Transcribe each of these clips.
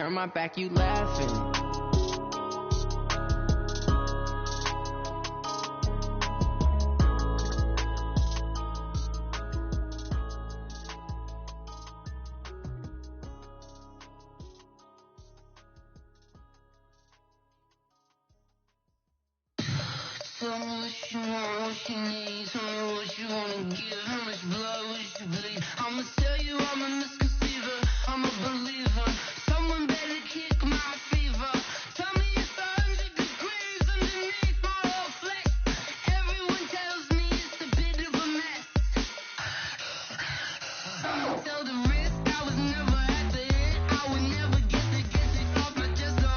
turn my back, you laughing. Tell me what you want, what you need. Tell me what you wanna give. How much blood would you bleed? I'ma tell you I'm a misconceiver. I'm a believer. Someone better kick my fever. Tell me it's 100 degrees underneath my whole flex. Everyone tells me it's a bit of a mess. I'ma tell the risk. I was never at the hit. I would never get it off my chest. Oh,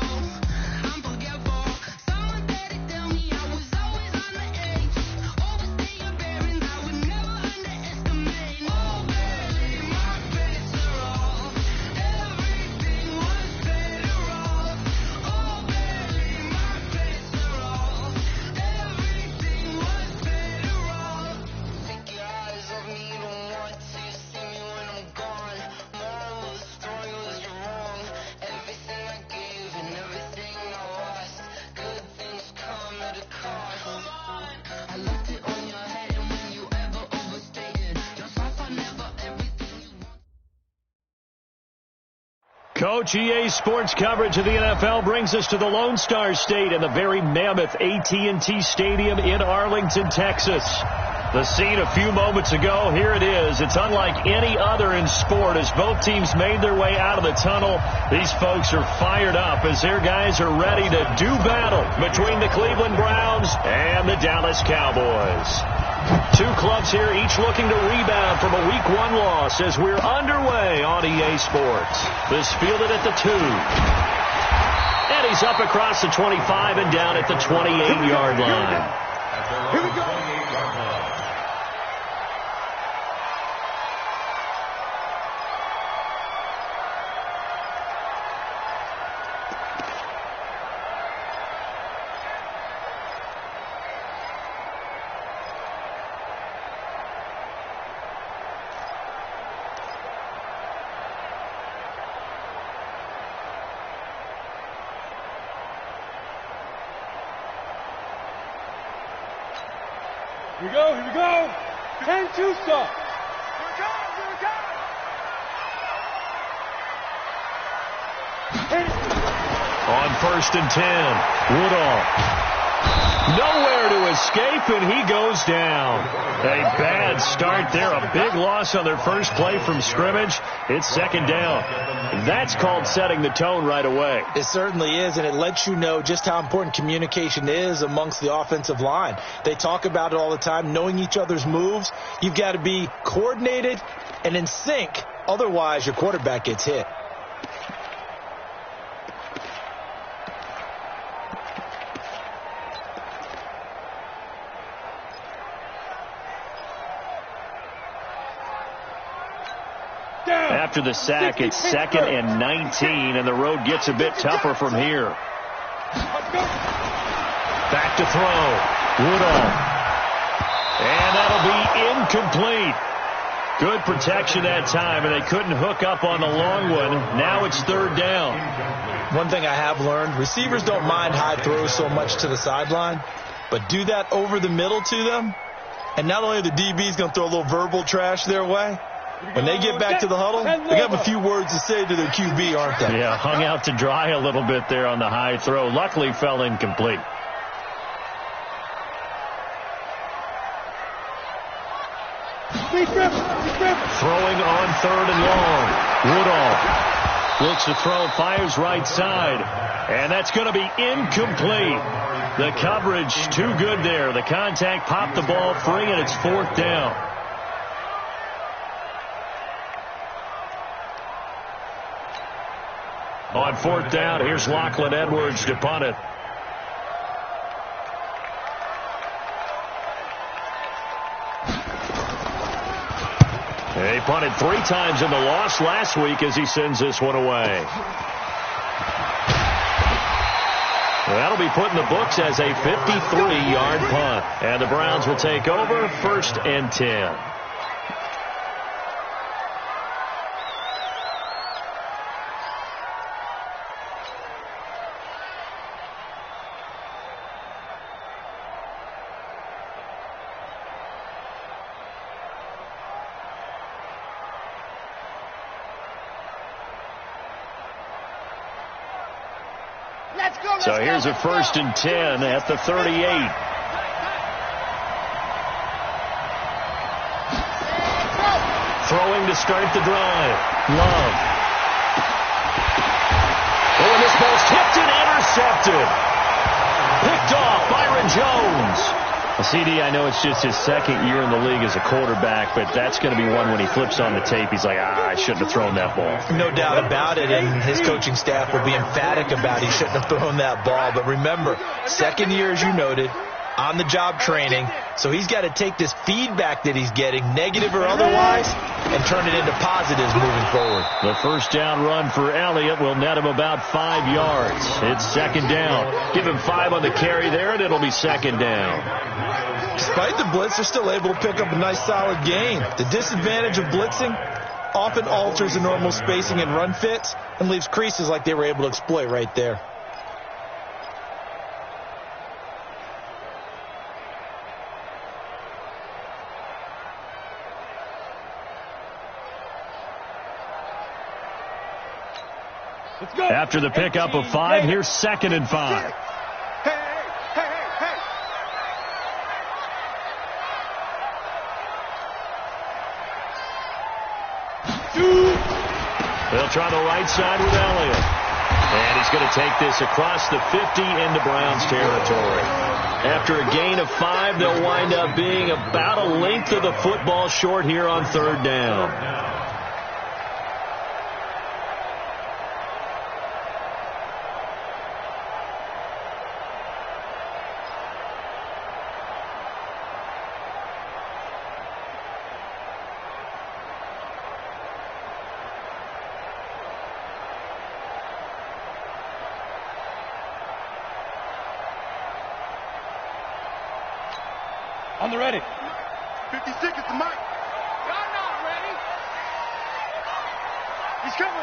I'm forgetful. Someone better tell me I was always on the edge. Overstay your bearings. I would never underestimate. Oh, barely my face are off. Everything was better off. Oh, barely my face are off. Everything was better off. Take your eyes off me, you don't want to see me when I'm gone. Moral of the story was you're wrong. Everything I gave and everything I lost. Good things come at a cost. I left it on your head, and when you ever overstated yourself, I never everything you want. Coach, EA Sports coverage of the NFL brings us to the Lone Star State and the very mammoth AT&T Stadium in Arlington, Texas. The scene a few moments ago, here it is. It's unlike any other in sport as both teams made their way out of the tunnel. These folks are fired up as their guys are ready to do battle between the Cleveland Browns and the Dallas Cowboys. Two clubs here, each looking to rebound from a Week 1 loss as we're underway on EA Sports. This fielded at the 2. And he's up across the 25 and down at the 28-yard line. Here we go. Here we go, here we go. And Deuce up. On 1st and 10, Woodall. Nowhere to escape, and he goes down. A bad start there. A big loss on their first play from scrimmage. It's 2nd down. That's called setting the tone right away. It certainly is, and it lets you know just how important communication is amongst the offensive line. They talk about it all the time, knowing each other's moves. You've got to be coordinated and in sync. Otherwise, your quarterback gets hit. After the sack, it's 2nd and 19, and the road gets a bit tougher from here. Back to throw. Woodall. And that'll be incomplete. Good protection that time, and they couldn't hook up on the long one. Now it's 3rd down. One thing I have learned, receivers don't mind high throws so much to the sideline, but do that over the middle to them, and not only are the DBs going to throw a little verbal trash their way, when they get back to the huddle, they have a few words to say to their QB, aren't they? Yeah, hung out to dry a little bit there on the high throw. Luckily fell incomplete. Throwing on 3rd and long. Woodall looks to throw, fires right side. And that's going to be incomplete. The coverage too good there. The contact popped the ball free, and it's 4th down. On 4th down, here's Lachlan Edwards to punt it. He punted 3 times in the loss last week as he sends this one away. That'll be put in the books as a 53-yard punt. And the Browns will take over 1st and 10. So here's a 1st and 10 at the 38. Throwing to start the drive. Love. Oh, and this ball's tipped and intercepted. Picked off Byron Jones. CD, I know it's just his 2nd year in the league as a quarterback, but that's going to be one when he flips on the tape. He's like, I shouldn't have thrown that ball. No doubt about it, and his coaching staff will be emphatic about he shouldn't have thrown that ball. But remember, 2nd year, as you noted, on-the-job training, so he's got to take this feedback that he's getting, negative or otherwise, and turn it into positives moving forward. The first down run for Elliott will net him about 5 yards. It's 2nd down. Give him 5 on the carry there, and it'll be 2nd down. Despite the blitz, they're still able to pick up a nice solid gain. The disadvantage of blitzing often alters the normal spacing and run fits and leaves creases like they were able to exploit right there. After the pickup of 5, here's 2nd and 5. They'll try the right side with Elliott. And he's going to take this across the 50 into Browns territory. After a gain of 5, they'll wind up being about a length of the football short here on 3rd down. On the ready. 50 seconds to Mike. Y'all not ready. He's coming.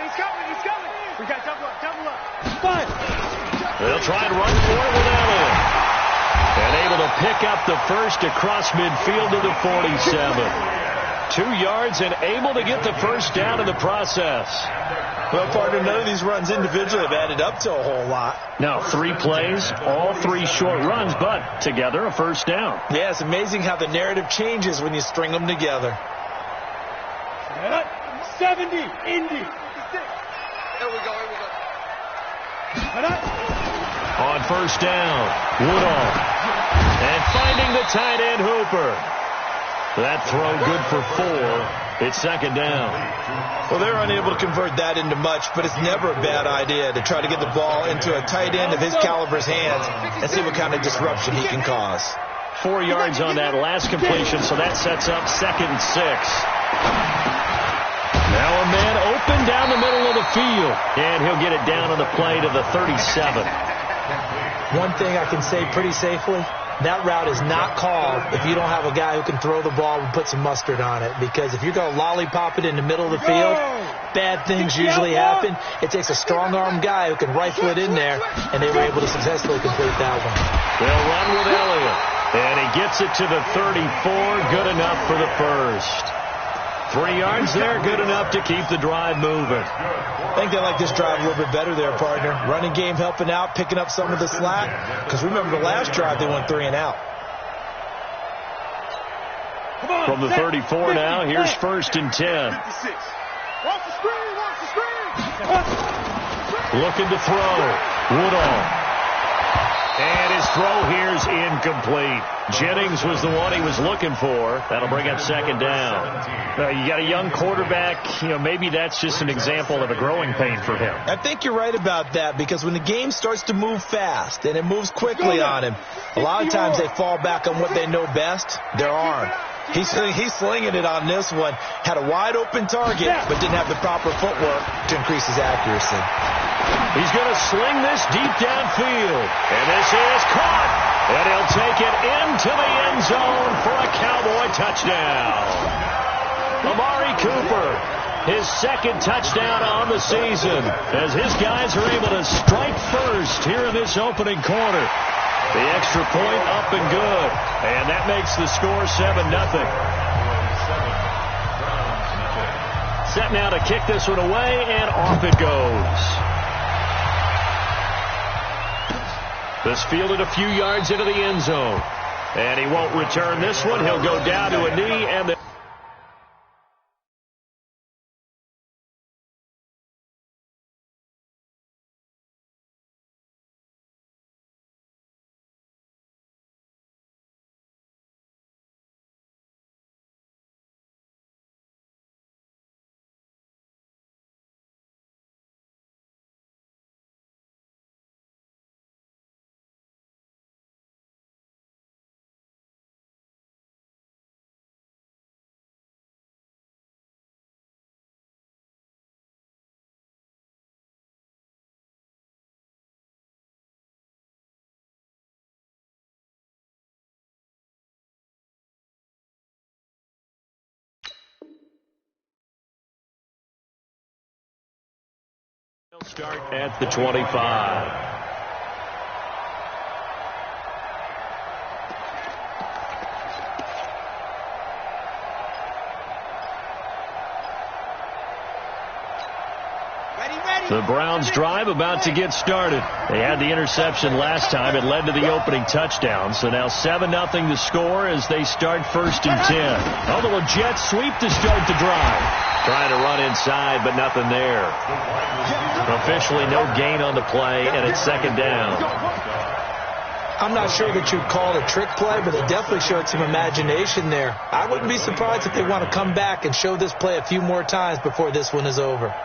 We got double up. 5. They'll try and run for it with Elliott. And able to pick up the first across midfield to the 47. 2 yards and able to get the first down in the process. Well, partner, none of these runs individually have added up to a whole lot. Now, 3 plays, all 3 short runs, but together a first down. Yeah, it's amazing how the narrative changes when you string them together. 70, Indy. Here we go. On first down, Woodall. And finding the tight end, Hooper. That throw good for 4. It's 2nd down. Well, they're unable to convert that into much, but it's never a bad idea to try to get the ball into a tight end of his caliber's hands and see what kind of disruption he can cause. 4 yards on that last completion, so that sets up 2nd and 6. Now a man open down the middle of the field, and he'll get it down on the play to the 37. One thing I can say pretty safely, that route is not called if you don't have a guy who can throw the ball and put some mustard on it. Because if you're going to lollipop it in the middle of the field, bad things usually happen. It takes a strong-arm guy who can rifle it in there, and they were able to successfully complete that one. They'll run with Elliott, and he gets it to the 34. Good enough for the first. 3 yards there, good enough to keep the drive moving. I think they like this drive a little bit better there, partner. Running game helping out, picking up some of the slack. Because remember the last drive, they went 3 and out. From the 34 now, here's 1st and 10. Watch the screen. Looking to throw. Woodall. And his throw here's incomplete. Jennings was the one he was looking for. That'll bring up 2nd down. You got a young quarterback. Maybe that's just an example of a growing pain for him. I think you're right about that, because when the game starts to move fast and it moves quickly on him, a lot of times they fall back on what they know best, their arm. He's slinging it on this one. Had a wide open target, but didn't have the proper footwork to increase his accuracy. He's going to sling this deep downfield. And this is caught. And he'll take it into the end zone for a Cowboy touchdown. Amari Cooper, his 2nd touchdown on the season, as his guys are able to strike first here in this opening quarter. The extra point up and good. And that makes the score 7-0. Set now to kick this one away, and off it goes. This fielded a few yards into the end zone. And he won't return this one. He'll go down to a knee and the start at the 25. The Browns drive about to get started. They had the interception last time. It led to the opening touchdown. So now 7-0 the score as they start 1st and 10. Although a jet sweep to start the drive. Trying to run inside, but nothing there. Officially no gain on the play, and it's 2nd down. I'm not sure that you'd call it a trick play, but it definitely showed some imagination there. I wouldn't be surprised if they want to come back and show this play a few more times before this one is over.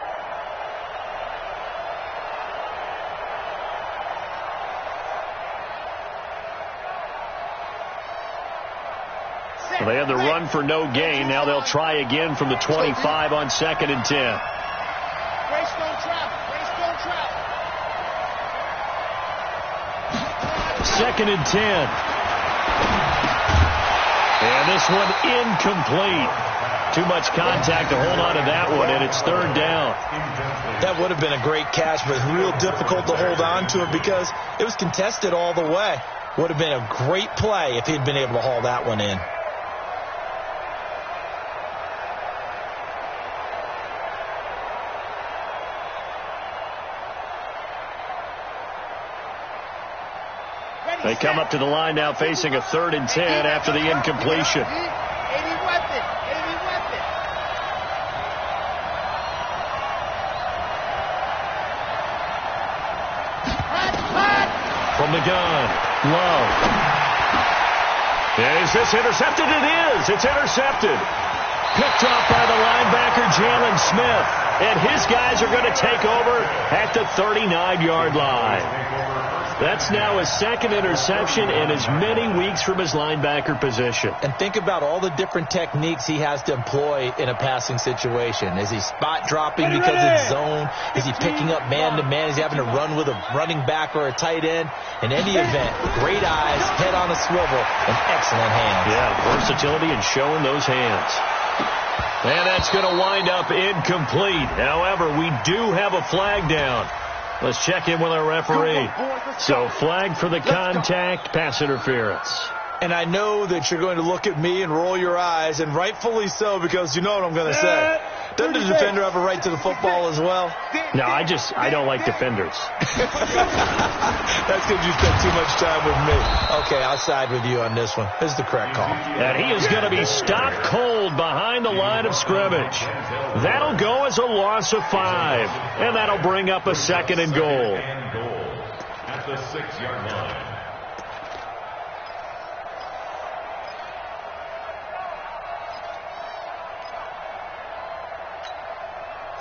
They had the run for no gain. Now they'll try again from the 25 on 2nd and 10. Race don't travel. 2nd and 10. And this one incomplete. Too much contact to hold on to that one, and it's 3rd down. That would have been a great catch, but real difficult to hold on to it because it was contested all the way. Would have been a great play if he'd been able to haul that one in. They come up to the line now facing a 3rd and 10 after the incompletion. From the gun, Love. Is this intercepted? It is. It's intercepted. Picked off by the linebacker, Jalen Smith. And his guys are going to take over at the 39-yard line. That's now his 2nd interception in as many weeks from his linebacker position. And think about all the different techniques he has to employ in a passing situation. Is he spot dropping because it's zone? Is he picking up man-to-man? Is he having to run with a running back or a tight end? In any event, great eyes, head on a swivel, and excellent hands. Yeah, versatility and showing those hands. And that's going to wind up incomplete. However, we do have a flag down. Let's check in with our referee. So, flag for the contact, pass interference. And I know that you're going to look at me and roll your eyes, and rightfully so, because you know what I'm going to say. Doesn't the defender have a right to the football as well? No, I don't like defenders. That's because you spent too much time with me. Okay, I'll side with you on this one. This is the correct call. And he is going to be stopped cold behind the line of scrimmage. That'll go as a loss of 5. And that'll bring up a 2nd and goal. At the 6-yard line.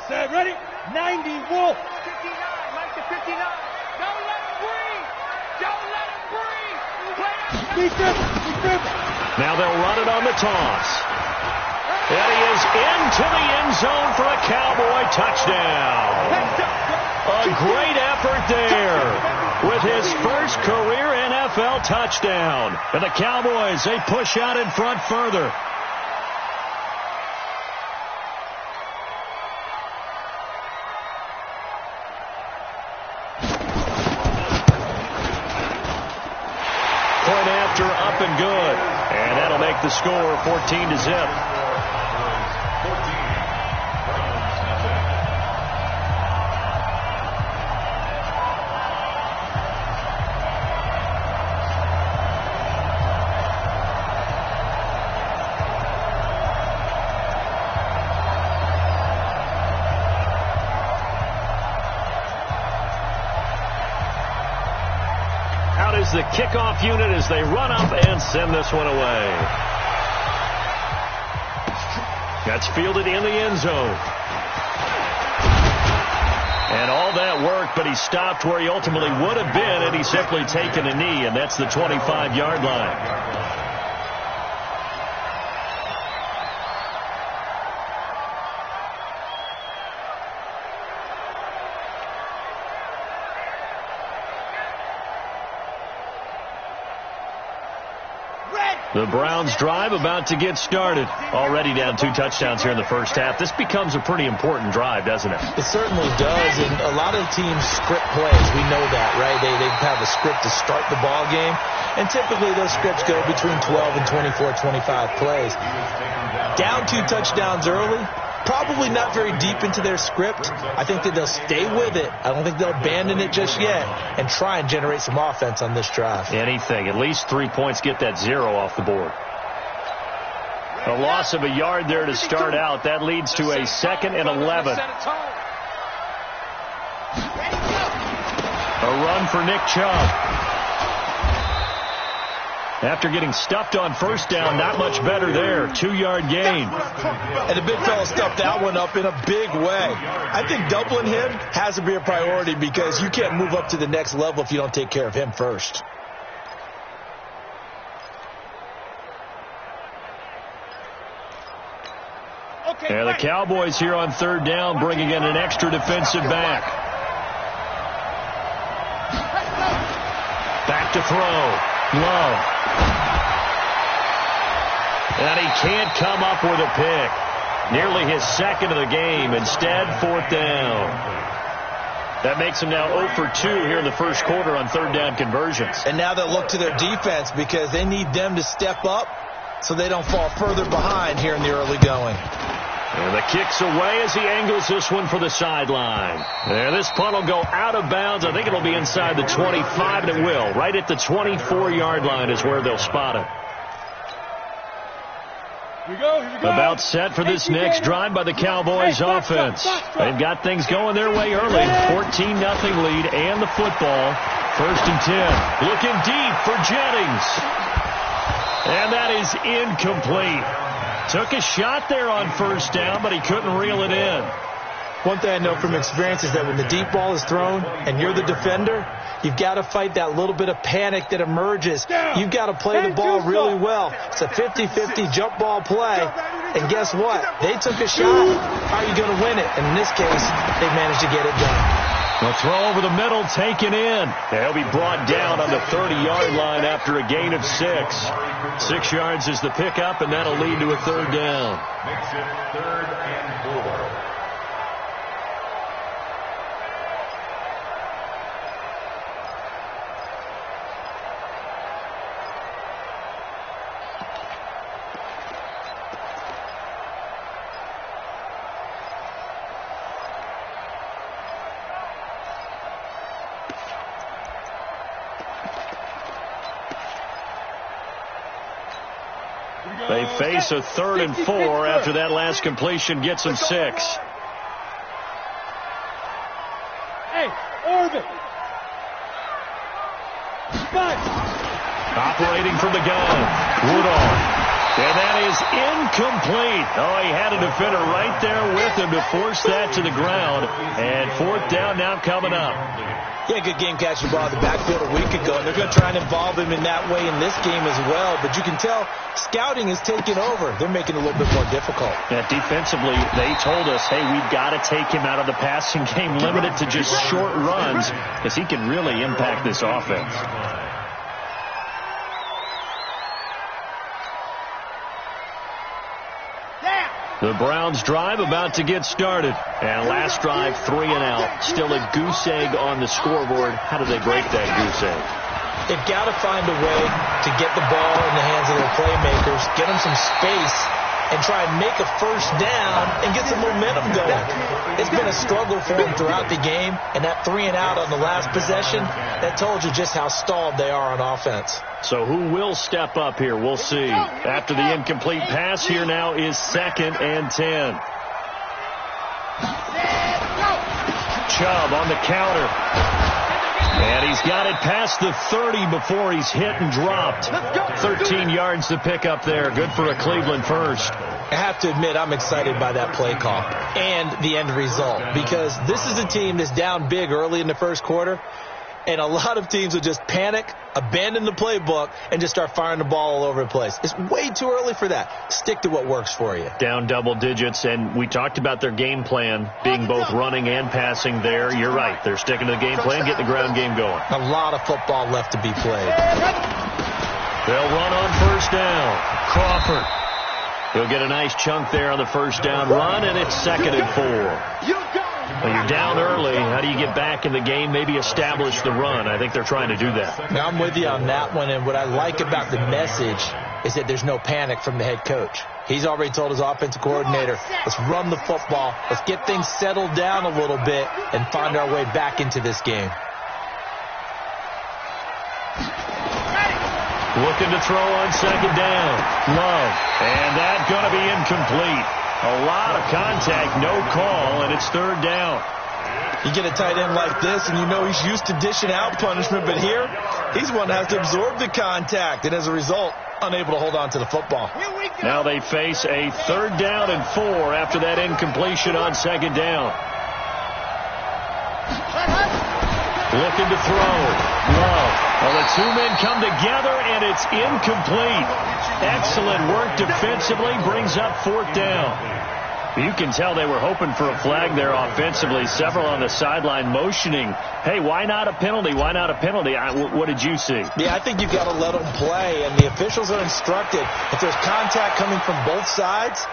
Set, ready? 90, Wolf. 59, Mike to 59. Don't let him breathe. Don't let him breathe. Play out. Now they'll run it on the toss. And he is into the end zone for a Cowboy touchdown. A great effort there with his first career NFL touchdown. And the Cowboys, they push out in front further. Point after, up and good. And that'll make the score 14-0. is the kickoff unit as they run up and send this one away. That's fielded in the end zone. And all that work, but he stopped where he ultimately would have been had he simply taken a knee, and that's the 25-yard line. The Browns drive about to get started. Already down 2 touchdowns here in the first half. This becomes a pretty important drive, doesn't it? It certainly does, and a lot of teams script plays. We know that, right? They have a script to start the ball game, and typically those scripts go between 12 and 24, 25 plays. Down 2 touchdowns early, probably not very deep into their script. I think that they'll stay with it. I don't think they'll abandon it just yet and try and generate some offense on this drive. Anything. At least 3 points, get that 0 off the board. A loss of a yard there to start out. That leads to a 2nd and 11. A run for Nick Chubb. After getting stuffed on first down, not much better there. 2-yard gain. And the big fella stuffed that one up in a big way. I think doubling him has to be a priority because you can't move up to the next level if you don't take care of him first. And the Cowboys here on 3rd down bringing in an extra defensive back. Back to throw. Love. And he can't come up with a pick. Nearly his 2nd of the game. Instead, 4th down. That makes him now 0 for 2 here in the first quarter on 3rd down conversions. And now they'll look to their defense because they need them to step up so they don't fall further behind here in the early going. And the kick's away as he angles this one for the sideline. And this punt will go out of bounds. I think it'll be inside the 25, and it will. Right at the 24-yard line is where they'll spot it. Here we go. About set for this next drive by the Cowboys offense. They've got things going their way early. 14-0 lead and the football. 1st and 10. Looking deep for Jennings. And that is incomplete. Took a shot there on 1st down, but he couldn't reel it in. One thing I know from experience is that when the deep ball is thrown and you're the defender, you've got to fight that little bit of panic that emerges. You've got to play the ball really well. It's a 50-50 jump ball play. And guess what? They took a shot. How are you going to win it? And in this case, they managed to get it done. The throw over the middle taken in. He'll be brought down on the 30-yard line after a gain of 6. 6 yards is the pickup, and that'll lead to a 3rd down. Makes it 3rd and 4. They face a 3rd and 4 after that last completion gets them 6. Hey, orbit. Operating from the gun. Rudolph. And that is incomplete. Oh, he had a defender right there with him to force that to the ground. And 4th down now coming up. Yeah, good game catching the ball in the backfield a week ago, and they're going to try and involve him in that way in this game as well. But you can tell scouting is taking over. They're making it a little bit more difficult. Yeah, defensively, they told us, hey, we've got to take him out of the passing game, limit it to just short runs, because he can really impact this offense. The Browns drive about to get started. And last drive, 3 and out. Still a goose egg on the scoreboard. How do they break that goose egg? They've got to find a way to get the ball in the hands of their playmakers, get them some space, and try and make a 1st down and get some momentum going. It's been a struggle for them throughout the game, and that 3 and out on the last possession, that told you just how stalled they are on offense. So who will step up here? We'll see. After the incomplete pass, here now is 2nd and 10. Chubb on the counter. And he's got it past the 30 before he's hit and dropped. 13 yards to pick up there. Good for a Cleveland first. I have to admit, I'm excited by that play call and the end result, because this is a team that's down big early in the first quarter, and a lot of teams will just panic, abandon the playbook, and just start firing the ball all over the place. It's way too early for that. Stick to what works for you. Down double digits, and we talked about their game plan being both running and passing there. You're right. They're sticking to the game plan, getting the ground game going. A lot of football left to be played. They'll run on first down. Crawford. He'll get a nice chunk there on the first down run, and it's 2nd and 4. Well, you're down early. How do you get back in the game? Maybe establish the run. I think they're trying to do that. Now, I'm with you on that one, and what I like about the message is that there's no panic from the head coach. He's already told his offensive coordinator, let's run the football, let's get things settled down a little bit, and find our way back into this game. Looking to throw on 2nd down. Love. And that's going to be incomplete. A lot of contact, no call, and it's 3rd down. You get a tight end like this, and you know he's used to dishing out punishment, but here, he's one that has to absorb the contact, and as a result, unable to hold on to the football. Now they face a 3rd down and 4 after that incompletion on 2nd down. Looking to throw. Love. Well, the two men come together, and it's incomplete. Excellent work defensively. Brings up 4th down. You can tell they were hoping for a flag there offensively. Several on the sideline motioning, hey, why not a penalty? Why not a penalty? What did you see? Yeah, I think you've got to let them play, and the officials are instructed. If there's contact coming from both sides,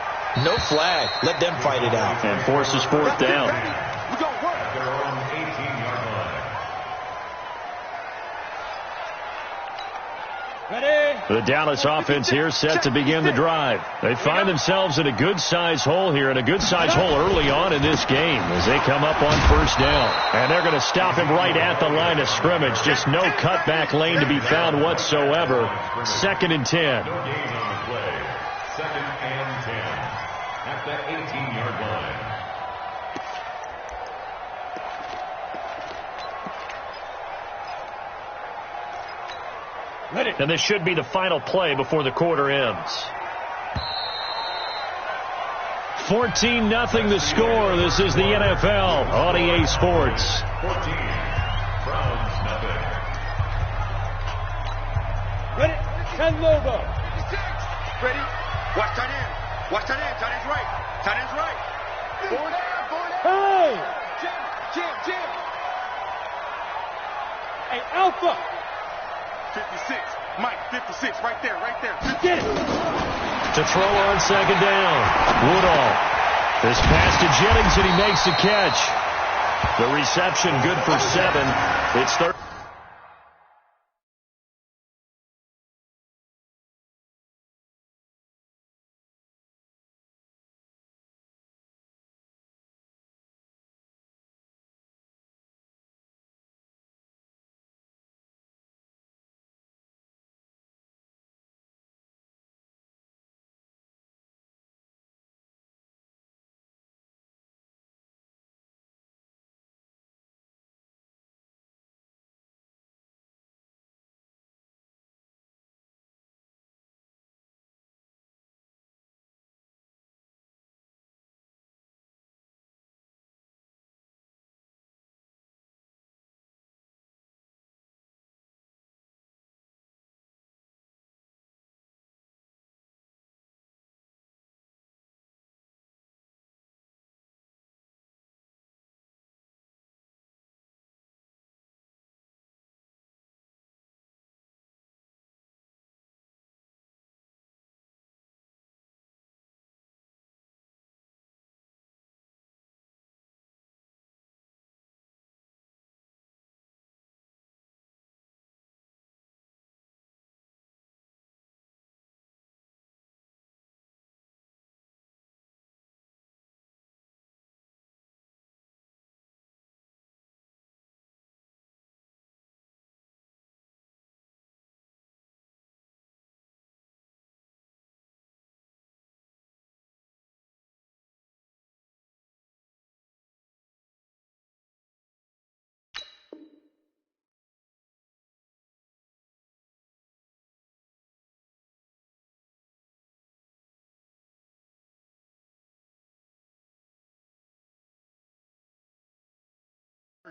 no flag. Let them fight it out. And forces 4th down. The Dallas offense here set to begin the drive. They find themselves in a good-sized hole here, and a good-sized hole early on in this game as they come up on 1st down. And they're going to stop him right at the line of scrimmage. Just no cutback lane to be found whatsoever. 2nd and 10. No gain on the play. 2nd and 10 at the 18-yard line. And this should be the final play before the quarter ends. 14-0 the score. This is the NFL on EA Sports. 14. Browns nothing. Ready? 10 Lobo. Ready? Watch tight end. Watch tight end. Tight end's right. Tight end's right. Forward. Hey! Jam. Hey, Alpha! 56. Mike, 56. Right there. Get it! To throw on 2nd down. Woodall. This pass to Jennings, and he makes the catch. The reception good for 7. It's 3rd.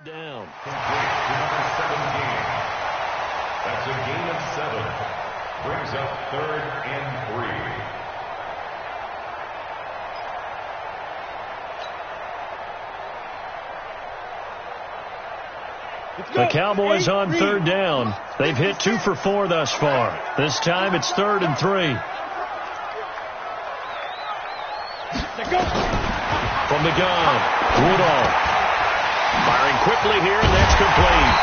down. Number 17. That's a gain of 7. Brings up 3rd and 3. The Cowboys on 3rd down. They've hit 2 for 4 thus far. This time it's 3rd and 3. From the gun, Woodall. Firing quickly here, and that's complete.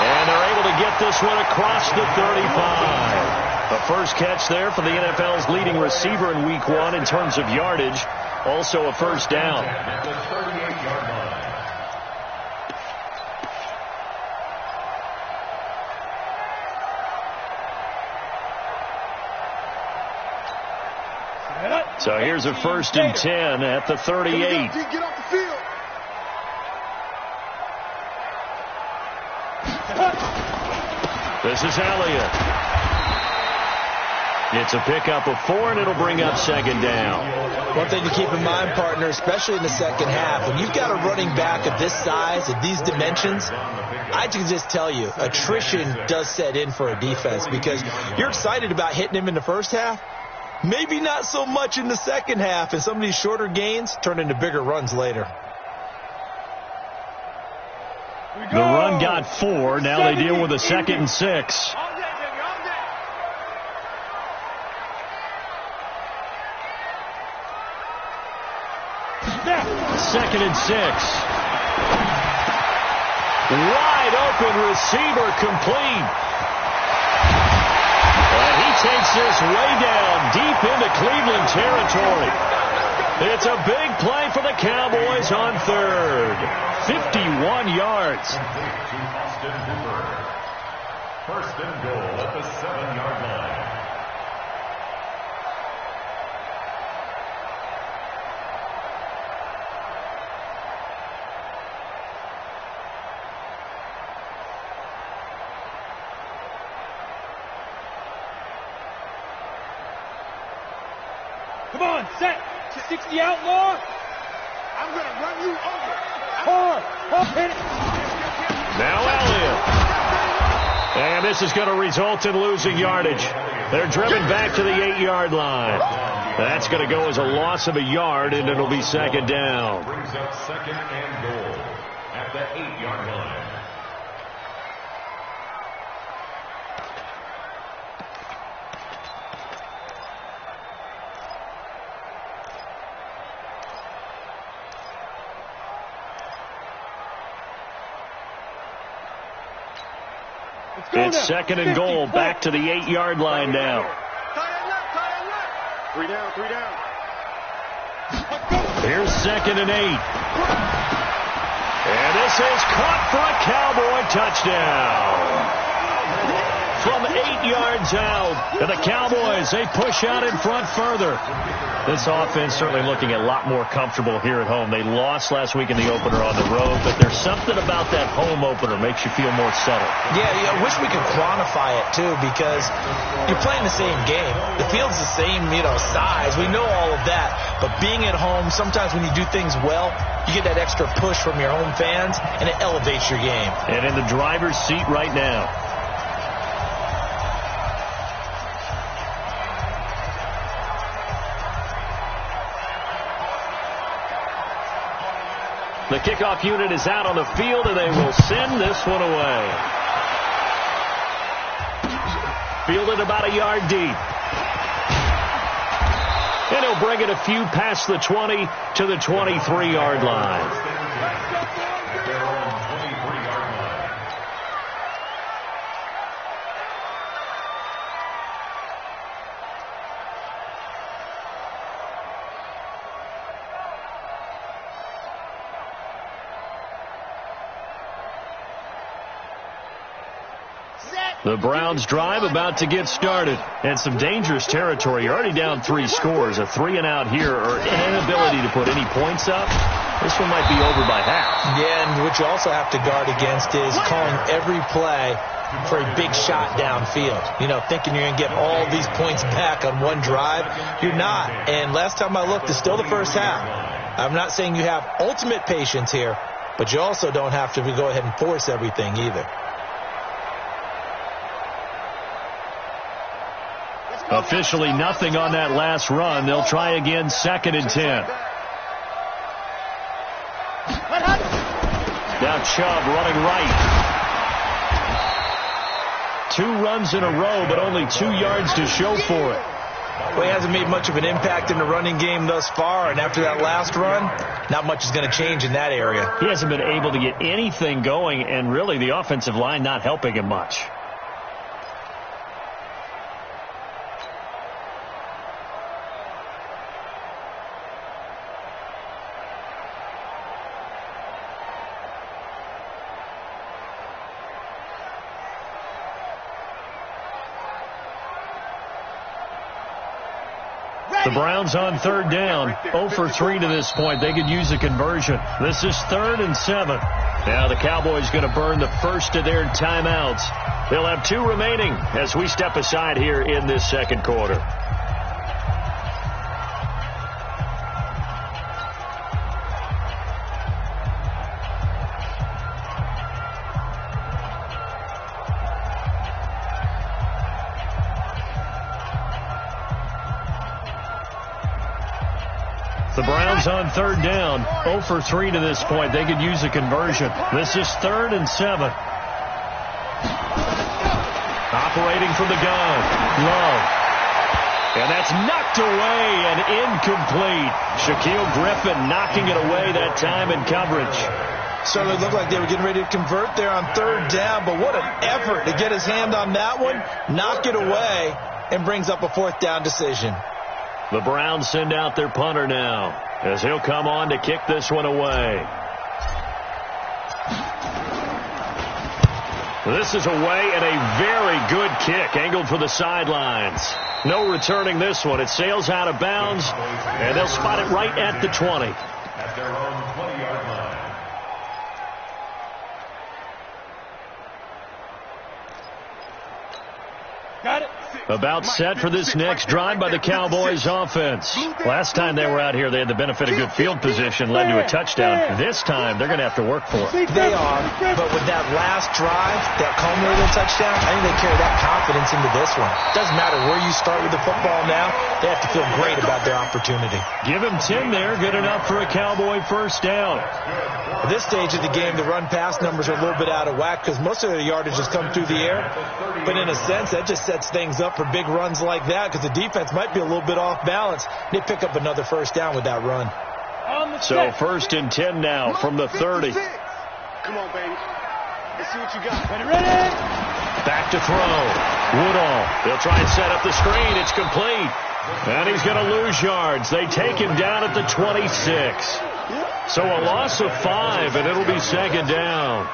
And they're able to get this one across the 35. The first catch there for the NFL's leading receiver in Week 1 in terms of yardage. Also a first down. At the 38-yard line. So here's a 1st and 10 at the 38. Get off the field. This is Elliott. It's a pickup of 4, and it'll bring up 2nd down. One thing to keep in mind, partner, especially in the second half, when you've got a running back of this size, of these dimensions, I can just tell you, attrition does set in for a defense because you're excited about hitting him in the first half. Maybe not so much in the second half, and some of these shorter gains turn into bigger runs later. The run got 4. Now they deal with a 2nd and 6. All day, baby, all day. 2nd and 6. Wide open receiver complete. And he takes this way down deep into Cleveland territory. It's a big play for the Cowboys on 3rd. 51 yards. Complete to Austin Hooper. 1st and goal at the 7-yard line. Come on, set. 60 outlaw. I'm going to run you over. Hard. Hit it. Now Elliott. And this is going to result in losing yardage. They're driven back to the 8-yard line. That's going to go as a loss of a yard, and it'll be 2nd down. Brings up 2nd and goal at the 8-yard line. It's 2nd and goal, back to the 8-yard line now. Three down. Here's 2nd and 8. And this is caught for a Cowboy touchdown. From 8 yards out. And the Cowboys, they push out in front further. This offense certainly looking a lot more comfortable here at home. They lost last week in the opener on the road, but there's something about that home opener makes you feel more settled. Yeah, I wish we could quantify it, too, because you're playing the same game. The field's the same, size. We know all of that. But being at home, sometimes when you do things well, you get that extra push from your home fans, and it elevates your game. And in the driver's seat right now. The kickoff unit is out on the field, and they will send this one away. Fielded about a yard deep. And he'll bring it a few past the 20 to the 23-yard line. The Browns drive about to get started. And some dangerous territory. You're already down 3 scores. A 3-and-out here or inability to put any points up. This one might be over by half. Yeah, and what you also have to guard against is calling every play for a big shot downfield. Thinking you're going to get all these points back on one drive. You're not. And last time I looked, it's still the first half. I'm not saying you have ultimate patience here, but you also don't have to go ahead and force everything either. Officially nothing on that last run. They'll try again, 2nd and 10. Now Chubb running right. 2 runs in a row, but only 2 yards to show for it. Well, he hasn't made much of an impact in the running game thus far, and after that last run, not much is going to change in that area. He hasn't been able to get anything going, and really the offensive line not helping him much. The Browns on 3rd down, 0 for 3 to this point. They could use a conversion. This is 3rd and 7. Now the Cowboys going to burn the first of their timeouts. They'll have 2 remaining as we step aside here in this 2nd quarter. The Browns on 3rd down, 0 for 3 to this point. They could use a conversion. This is 3rd and 7. Operating from the gun, Love. And that's knocked away and incomplete. Shaquille Griffin knocking it away that time in coverage. Certainly looked like they were getting ready to convert there on 3rd down, but what an effort to get his hand on that one, knock it away, and brings up a 4th down decision. The Browns send out their punter now as he'll come on to kick this one away. This is away and a very good kick angled for the sidelines. No returning this one. It sails out of bounds, and they'll spot it right at the 20. At their own 20-yard line. Got it. About set for this next drive by the Cowboys offense. Last time they were out here, they had the benefit of good field position, led to a touchdown. This time, they're going to have to work for it. They are, but with that last drive, that culminating touchdown, I think they carry that confidence into this one. Doesn't matter where you start with the football now, they have to feel great about their opportunity. Give him 10 there, good enough for a Cowboy first down. At this stage of the game, the run-pass numbers are a little bit out of whack because most of their yardage has come through the air. But in a sense, that just sets things up for big runs like that because the defense might be a little bit off balance. They pick up another first down with that run. So 1st and 10 now from the 30. Come on, baby. Let's see what you got. Ready? Back to throw. Woodall. They'll try and set up the screen. It's complete. And he's going to lose yards. They take him down at the 26. So a loss of 5, and it'll be 2nd down.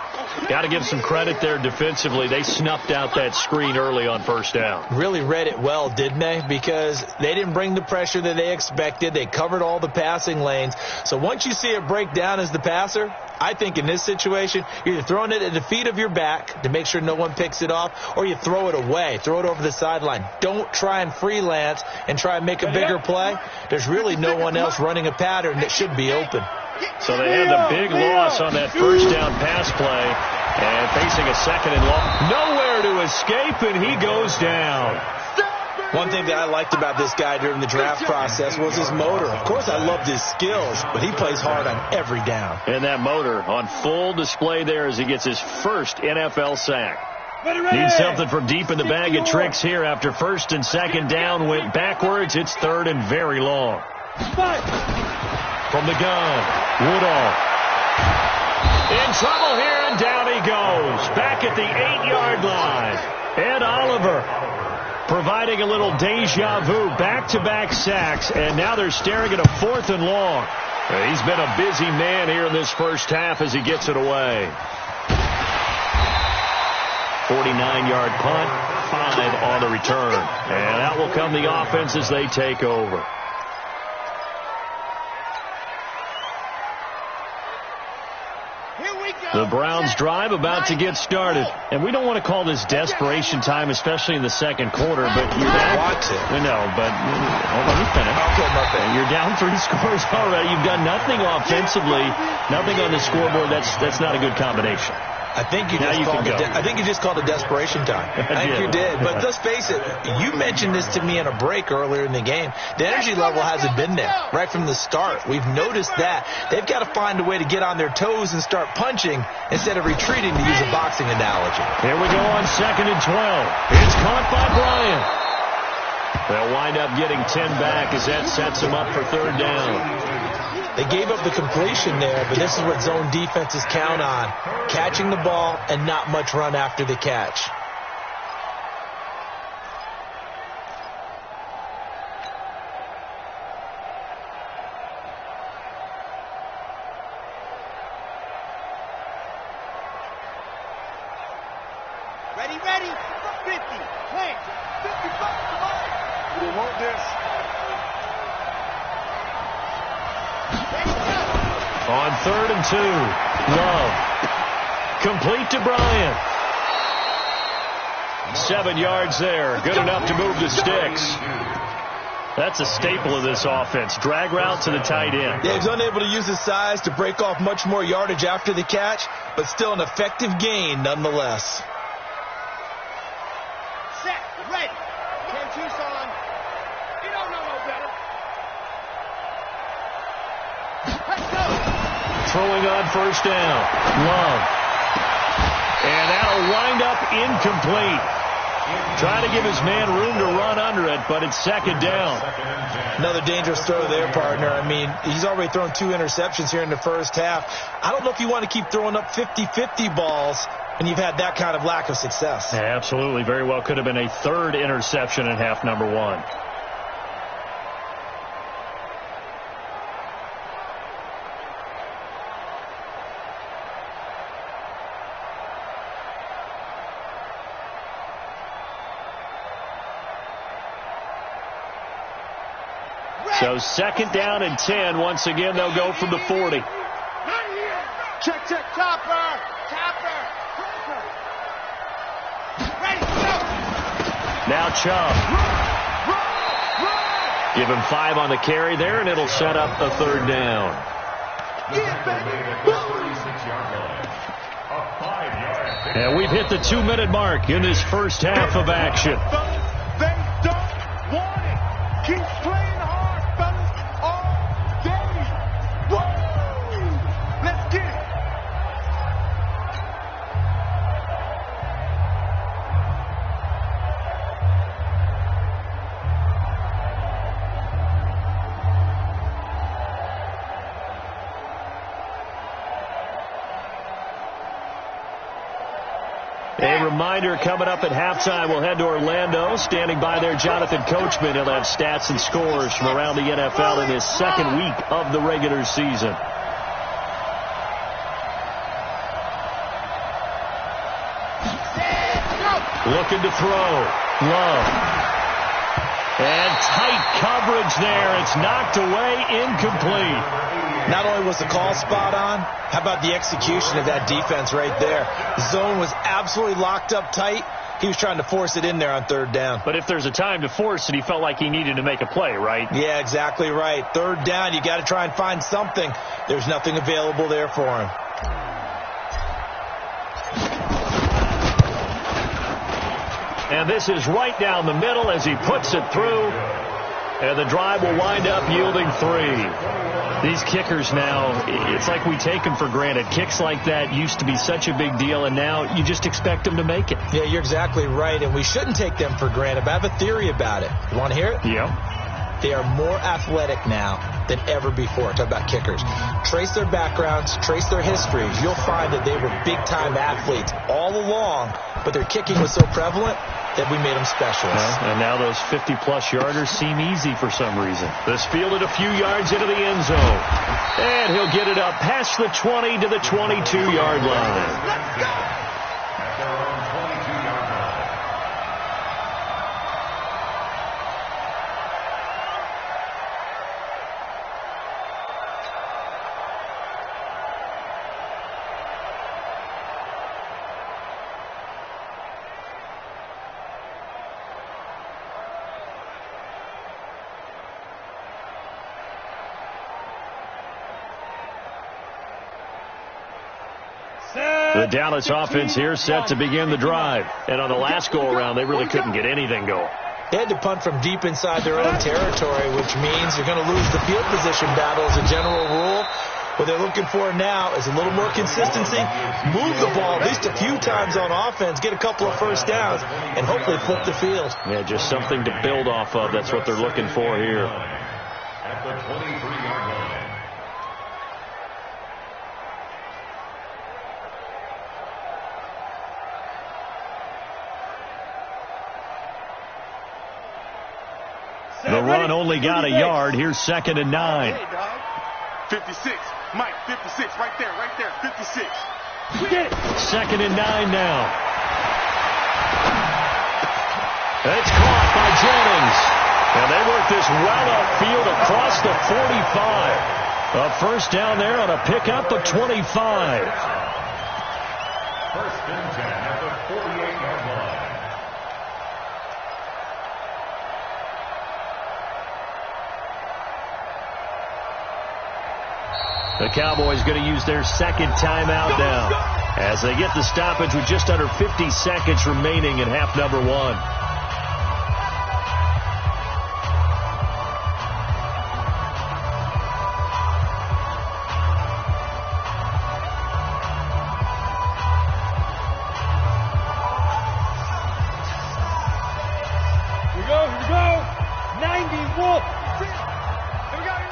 Got to give some credit there defensively. They snuffed out that screen early on first down. Really read it well, didn't they? Because they didn't bring the pressure that they expected. They covered all the passing lanes. So once you see it break down as the passer, I think in this situation, you're either throwing it at the feet of your back to make sure no one picks it off, or you throw it away, throw it over the sideline. Don't try and freelance and try and make a bigger play. There's really no one else running a pattern that should be open. So they had the big loss on that first down pass play, and facing a 2nd and long. Nowhere to escape, and he goes down. One thing that I liked about this guy during the draft process was his motor. Of course, I loved his skills, but he plays hard on every down. And that motor on full display there as he gets his first NFL sack. Needs something from deep in the bag of tricks here after 1st and 2nd down went backwards. It's 3rd and very long. From the gun, Woodall. In trouble here, and down he goes. Back at the 8-yard line. Ed Oliver providing a little deja vu. Back-to-back sacks, and now they're staring at a 4th and long. He's been a busy man here in this first half as he gets it away. 49-yard punt, 5 on the return. And out will come the offense as they take over. The Browns drive about to get started. And we don't want to call this desperation time, especially in the second quarter, but you're down. Want to. I know, but hold on, you finish. Okay, my bad. You're down 3 scores already. You've done nothing offensively, nothing on the scoreboard. That's not a good combination. I think you just called it desperation time. I think you did. But let's face it, you mentioned this to me in a break earlier in the game. The energy level hasn't been there right from the start. We've noticed that. They've got to find a way to get on their toes and start punching instead of retreating, to use a boxing analogy. Here we go on 2nd and 12. It's caught by Bryant. They'll wind up getting 10 back as that sets them up for 3rd down. They gave up the completion there, but this is what zone defenses count on. Catching the ball and not much run after the catch. Ready, 50, plant, 55, come on. We want this. On 3rd and 2, Love. Complete to Bryant. 7 yards there. Good enough to move the sticks. That's a staple of this offense. Drag route to the tight end. Yeah, he's unable to use his size to break off much more yardage after the catch, but still an effective gain nonetheless. Set, ready. 10-2 on. You don't know no better. Let's go. Throwing on 1st down. Love. And that'll wind up incomplete. Trying to give his man room to run under it, but it's 2nd down. Another dangerous throw there, partner. I mean, he's already thrown 2 interceptions here in the first half. I don't know if you want to keep throwing up 50-50 balls when you've had that kind of lack of success. Yeah, absolutely. Very well could have been a 3rd interception in half number 1. So 2nd down and 10. Once again, they'll go from the 40. Check, chopper. Ready, go. Now Chubb. Give him 5 on the carry there, and it'll set up a 3rd down. And we've hit the 2-minute mark in this first half of action. They don't want it. Keep playing hard, fellas. All game. Woo! Let's get it. A reminder, coming up at halftime, we'll head to Orlando. Standing by there, Jonathan Coachman. He'll have stats and scores from around the NFL in his 2nd week of the regular season. Looking to throw. Love. And tight coverage there. It's knocked away, incomplete. Not only was the call spot on, how about the execution of that defense right there? The zone was absolutely locked up tight. He was trying to force it in there on 3rd down. But if there's a time to force it, he felt like he needed to make a play, right? Yeah, exactly right. 3rd down, you got to try and find something. There's nothing available there for him. And this is right down the middle as he puts it through. And the drive will wind up yielding 3. These kickers now, it's like we take them for granted. Kicks like that used to be such a big deal, and now you just expect them to make it. Yeah, you're exactly right, and we shouldn't take them for granted. But I have a theory about it. You want to hear it? Yeah. They are more athletic now than ever before. Talk about kickers. Trace their backgrounds, trace their histories. You'll find that they were big-time athletes all along, but their kicking was so prevalent that we made them specialists. And now those 50-plus yarders seem easy for some reason. This fielded a few yards into the end zone. And he'll get it up past the 20 to the 22-yard line. Let's go. At their own 22-yard line. The Dallas offense here set to begin the drive. And on the last go-around, they really couldn't get anything going. They had to punt from deep inside their own territory, which means you're going to lose the field position battle as a general rule. What they're looking for now is a little more consistency, move the ball at least a few times on offense, get a couple of first downs, and hopefully flip the field. Yeah, just something to build off of. That's what they're looking for here. At the 23-yard line. The run only got a yard. Here's 2nd and 9. 56. Mike, 56. Right there, 56. 2nd and 9 now. It's caught by Jennings. And they work this well upfield across the 45. A first down there on a pickup of 25. First and 10 at the 48-yard line. The Cowboys going to use their second timeout now as they get the stoppage with just under 50 seconds remaining in half number 1. Here we go. 91. Here we go.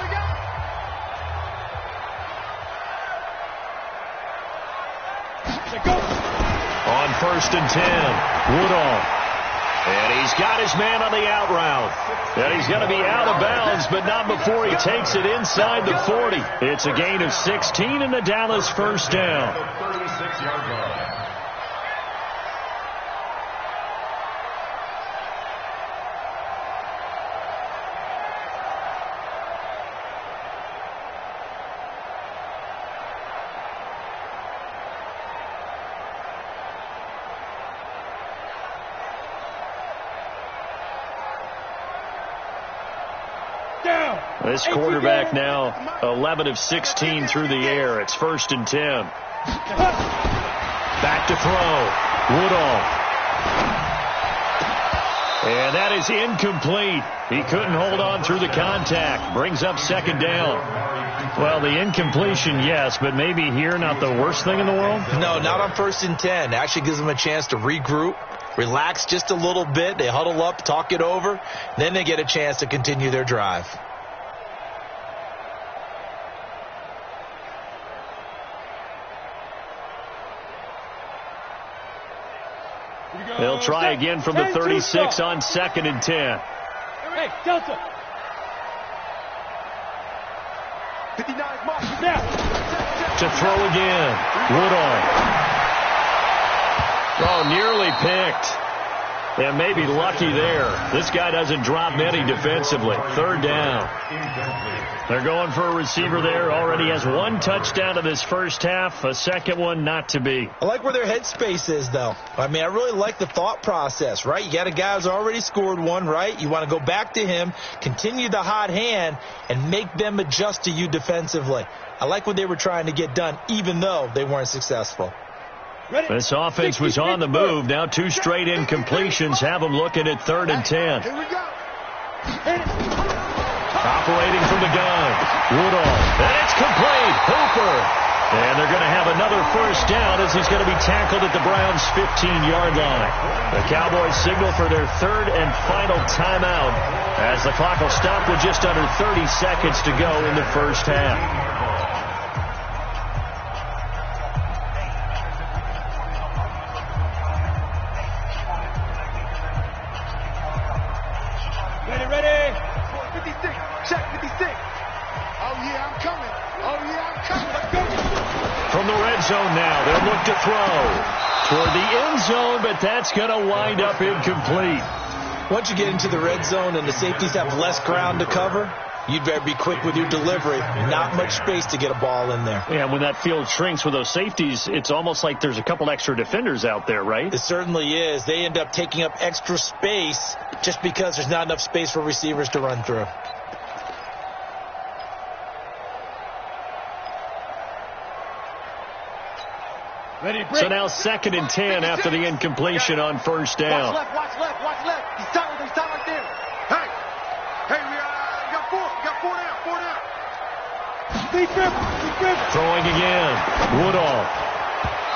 On 1st and 10, Woodall. And he's got his man on the out route. And he's going to be out of bounds, but not before he takes it inside the 40. It's a gain of 16 and the Dallas first down. 36-yard line. This quarterback now 11 of 16 through the air. It's 1st and 10. Back to throw. Woodall. And that is incomplete. He couldn't hold on through the contact. Brings up 2nd down. Well, the incompletion, yes, but maybe here not the worst thing in the world? No, not on 1st and 10. Actually gives them a chance to regroup, relax just a little bit. They huddle up, talk it over. Then they get a chance to continue their drive. They'll try again from the 36 on 2nd and 10. Hey, Delta. 59 mark now. To throw again. Woodall. Oh, nearly picked. And maybe lucky there. This guy doesn't drop many defensively. 3rd down. They're going for a receiver there. Already has 1 touchdown in this first half. A second one not to be. I like where their headspace is, though. I mean, I really like the thought process, right? You got a guy who's already scored one, right? You want to go back to him, continue the hot hand, and make them adjust to you defensively. I like what they were trying to get done, even though they weren't successful. This offense was on the move. Now 2 straight incompletions have them looking at 3rd and 10. Here we go. Operating from the gun. Woodall. And it's complete. Hooper. And they're going to have another first down as he's going to be tackled at the Browns' 15-yard line. The Cowboys signal for their 3rd and final timeout as the clock will stop with just under 30 seconds to go in the first half. Zone now. They'll look to throw toward the end zone, but that's going to wind up incomplete. Once you get into the red zone and the safeties have less ground to cover, you'd better be quick with your delivery. Not much space to get a ball in there. Yeah, when that field shrinks with those safeties, it's almost like there's a couple extra defenders out there, right? It certainly is. They end up taking up extra space just because there's not enough space for receivers to run through. So now 2nd and 10 after the incompletion on first down. Watch left, watch left. He's tight right there. Hey, we got four down. Defense. Throwing again. Woodall.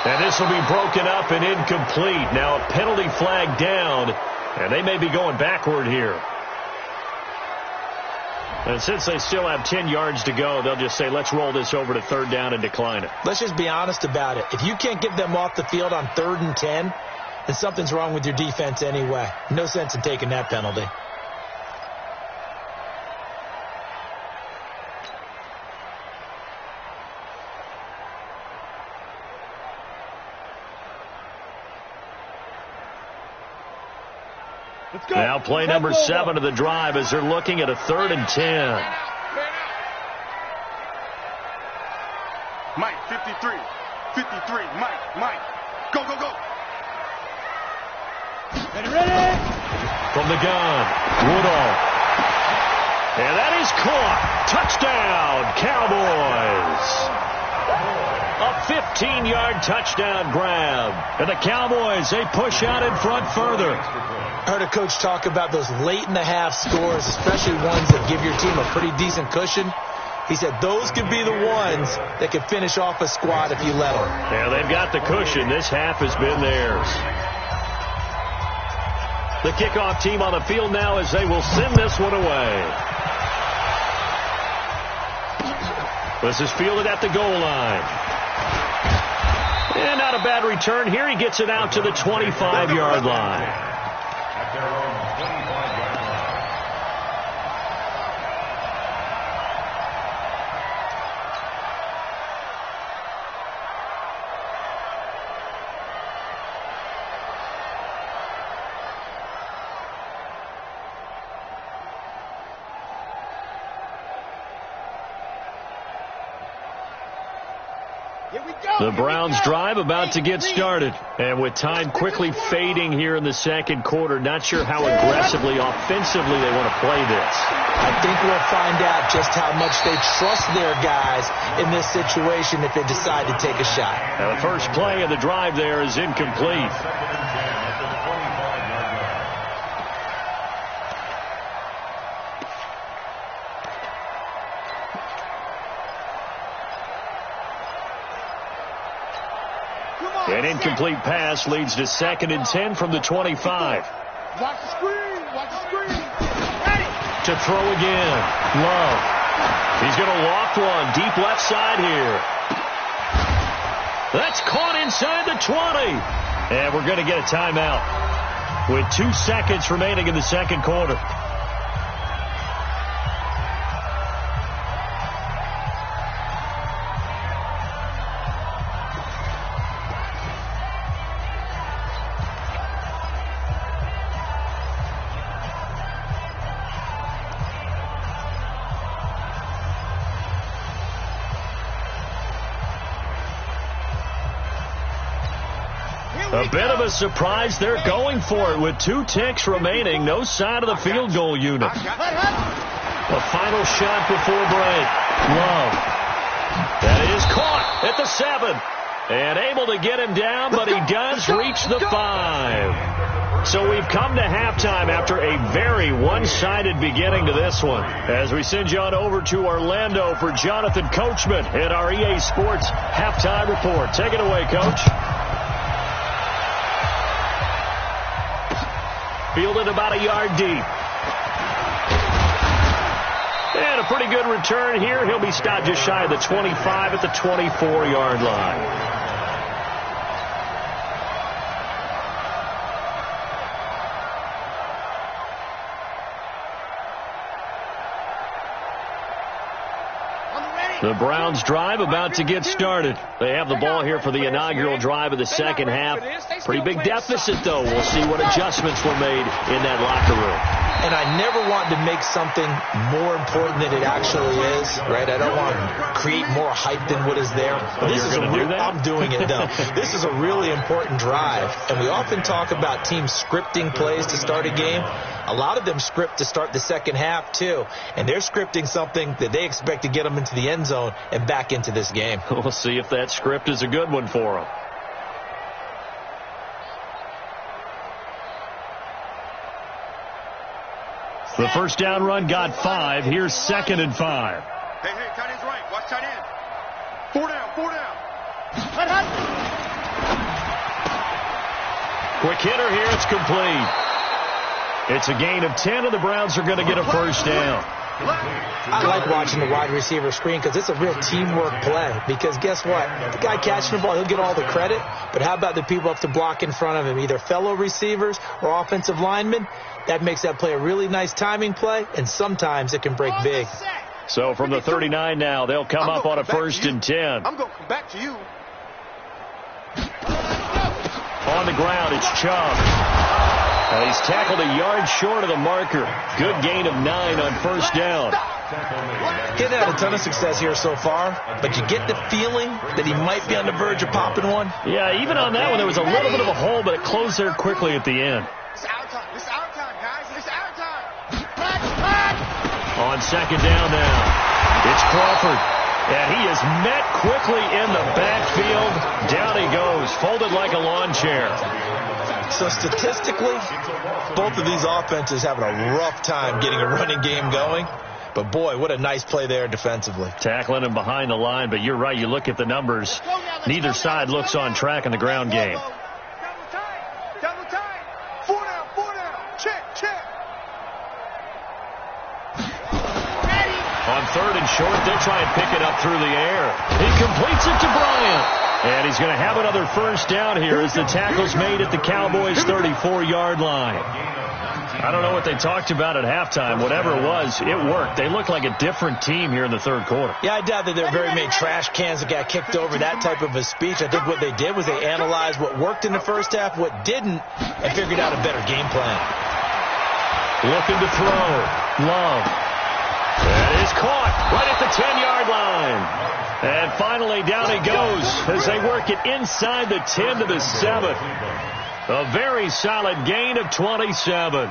And this will be broken up and incomplete. Now a penalty flag down, and they may be going backward here. And since they still have 10 yards to go, they'll just say, let's roll this over to 3rd down and decline it. Let's just be honest about it. If you can't get them off the field on 3rd and 10, then something's wrong with your defense anyway. No sense in taking that penalty. Now play number 7 of the drive as they're looking at a 3rd and 10. Mike, 53, Mike, go. Ready? From the gun, Woodall. And that is caught. Touchdown, Cowboys. A 15-yard touchdown grab. And the Cowboys, they push out in front further. I heard a coach talk about those late-in-the-half scores, especially ones that give your team a pretty decent cushion. He said those could be the ones that could finish off a squad if you let them. Yeah, they've got the cushion. This half has been theirs. The kickoff team on the field now as they will send this one away. This is fielded at the goal line. And not a bad return here. He gets it out to the 25-yard line. At their own 25-yard line. The Browns drive about to get started. And with time quickly fading here in the second quarter, not sure how aggressively, offensively they want to play this. I think we'll find out just how much they trust their guys in this situation if they decide to take a shot. Now the first play of the drive there is incomplete. 2nd and 10 at the 25-yard line. An incomplete pass leads to 2nd and 10 from the 25. Watch the screen. To throw again. Love. He's going to loft one deep left side here. That's caught inside the 20. And we're going to get a timeout with 2 seconds remaining in the second quarter. A bit of a surprise. They're going for it with 2 ticks remaining. No sign of the field goal unit. A final shot before break. Love. That is caught at the 7. And able to get him down, but he does reach the 5. So we've come to halftime after a very one-sided beginning to this one. As we send you on over to Orlando for Jonathan Coachman at our EA Sports Halftime Report. Take it away, Coach. Fielded about a yard deep. And a pretty good return here. He'll be stopped just shy of the 25 at the 24-yard line. The Browns drive about to get started. They have the ball here for the inaugural drive of the second half. Pretty big deficit, though. We'll see what adjustments were made in that locker room. And I never want to make something more important than it actually is, right? I don't want to create more hype than what is there. But this is I'm doing it, though. This is a really important drive. And we often talk about teams scripting plays to start a game. A lot of them script to start the second half, too. And they're scripting something that they expect to get them into the end zone and back into this game. We'll see if that script is a good one for them. first down run got 5. Here's 2nd and 5. Hey, tight end's right. Watch tight end. 4 down, 4 down. Quick hitter here. It's complete. It's a gain of 10, and the Browns are going to get a first down. I like watching the wide receiver screen because it's a real teamwork play. Because guess what? The guy catching the ball, he'll get all the credit. But how about the people up to block in front of him, either fellow receivers or offensive linemen? That makes that play a really nice timing play, and sometimes it can break big. So from the 39 now, they'll come up on a 1st and 10. I'm going to come back to you. On the ground, it's Chubb. And he's tackled a yard short of the marker. Good gain of 9 on first down. He hasn't had a ton of success here so far, but you get the feeling that he might be on the verge of popping one. Yeah, even on that one, there was a little bit of a hole, but it closed there quickly at the end. It's our time. It's our time, guys. It's our time. On 2nd down now, it's Crawford. And he is met quickly in the backfield. Down he goes, folded like a lawn chair. So statistically, both of these offenses having a rough time getting a running game going. But boy, what a nice play there defensively. Tackling him behind the line, but you're right, you look at the numbers. Neither side looks on track in the ground game. Double tight. 4 down, 4 down. Check. On 3rd and short, they'll try and pick it up through the air. He completes it to Bryant. And he's going to have another first down here as the tackle's made at the Cowboys' 34-yard line. I don't know what they talked about at halftime. Whatever it was, it worked. They looked like a different team here in the 3rd quarter. Yeah, I doubt that there were very many trash cans that got kicked over, that type of a speech. I think what they did was they analyzed what worked in the first half, what didn't, and figured out a better game plan. Looking to throw. Love. That is caught right at the 10-yard line. And finally, down he goes as they work it inside the 10 to the 7. A very solid gain of 27.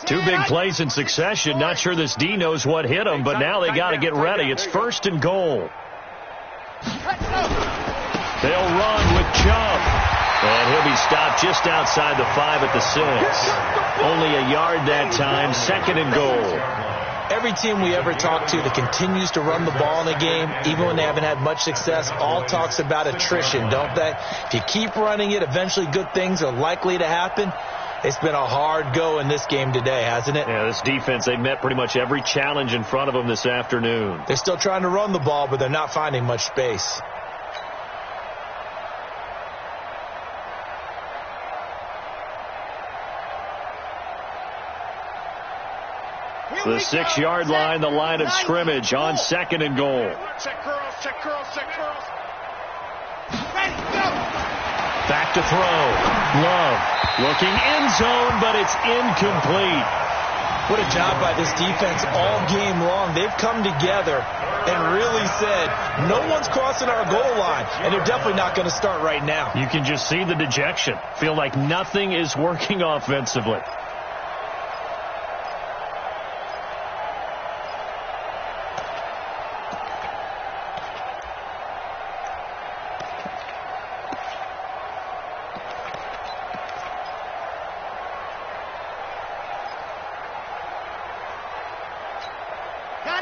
Two big plays in succession. Not sure this D knows what hit him, but now they got to get ready. It's 1st and goal. They'll run with Chubb. And he'll be stopped just outside the 5 at the 6. Only a yard that time. 2nd and goal. Every team we ever talk to that continues to run the ball in a game, even when they haven't had much success, all talks about attrition, don't they? If you keep running it, eventually good things are likely to happen. It's been a hard go in this game today, hasn't it? Yeah, this defense, they met pretty much every challenge in front of them this afternoon. They're still trying to run the ball, but they're not finding much space. The 6-yard line, the line of scrimmage on 2nd and goal. Check curls. Back to throw. Love looking end zone, but it's incomplete. What a job by this defense all game long. They've come together and really said, no one's crossing our goal line, and they're definitely not going to start right now. You can just see the dejection. Feel like nothing is working offensively.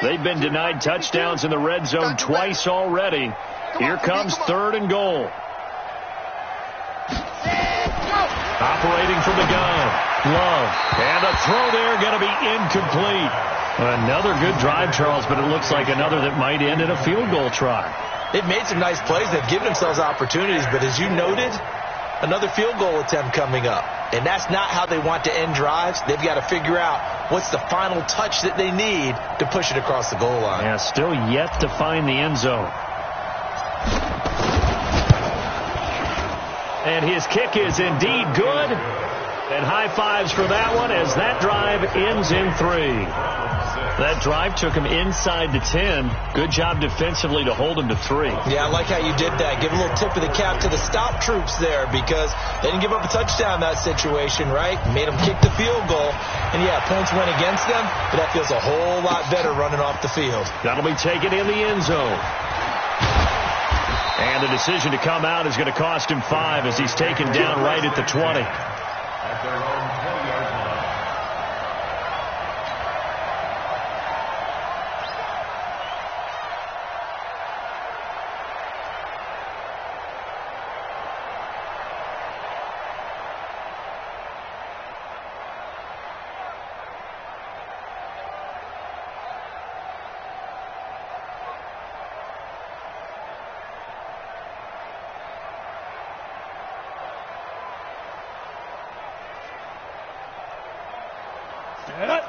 They've been denied touchdowns in the red zone twice already. Here comes 3rd and goal. Operating from the gun. Love. And the throw there going to be incomplete. Another good drive, Charles, but it looks like another that might end in a field goal try. They've made some nice plays. They've given themselves opportunities, but as you noted, another field goal attempt coming up. And that's not how they want to end drives. They've got to figure out what's the final touch that they need to push it across the goal line. Yeah, still yet to find the end zone. And his kick is indeed good. And high fives for that one as that drive ends in 3. That drive took him inside the 10. Good job defensively to hold him to 3. Yeah, I like how you did that. Give a little tip of the cap to the stop troops there because they didn't give up a touchdown in that situation, right? Made them kick the field goal. And, yeah, points went against them, but that feels a whole lot better running off the field. That'll be taken in the end zone. And the decision to come out is going to cost him 5 as he's taken down right at the 20. At their own 20-yard line.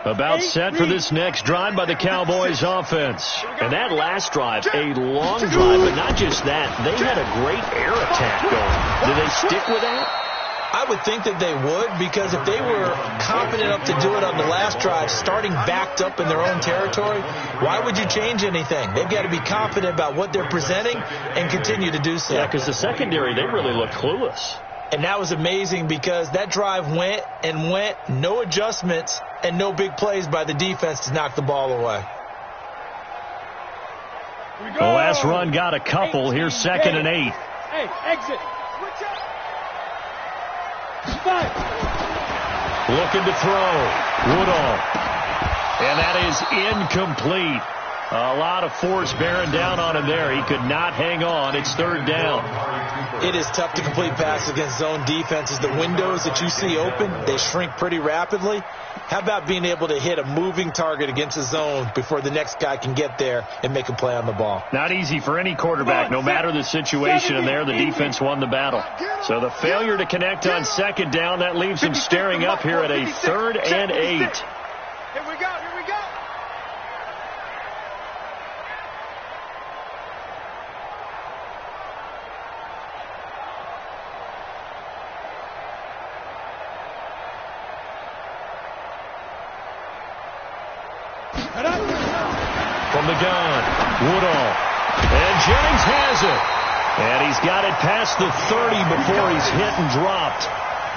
About set for this next drive by the Cowboys offense. And that last drive, a long drive, but not just that. They had a great air attack going. Do they stick with that? I would think that they would, because if they were confident enough to do it on the last drive, starting backed up in their own territory, why would you change anything? They've got to be confident about what they're presenting and continue to do so. Yeah, because the secondary, they really look clueless. And that was amazing because that drive went and went, no adjustments, and no big plays by the defense to knock the ball away. The last run got a couple. Here's 2nd and 8. Hey, exit. Looking to throw. Woodall. And that is incomplete. A lot of force bearing down on him there. He could not hang on. It's 3rd down. It is tough to complete passes against zone defenses. The windows that you see open, they shrink pretty rapidly. How about being able to hit a moving target against a zone before the next guy can get there and make a play on the ball? Not easy for any quarterback, no matter the situation, and there the defense won the battle. So the failure to connect on 2nd down, that leaves him staring up here at a 3rd and 8. Here we go. From the gun, Woodall. And Jennings has it. And he's got it past the 30 before he's hit and dropped.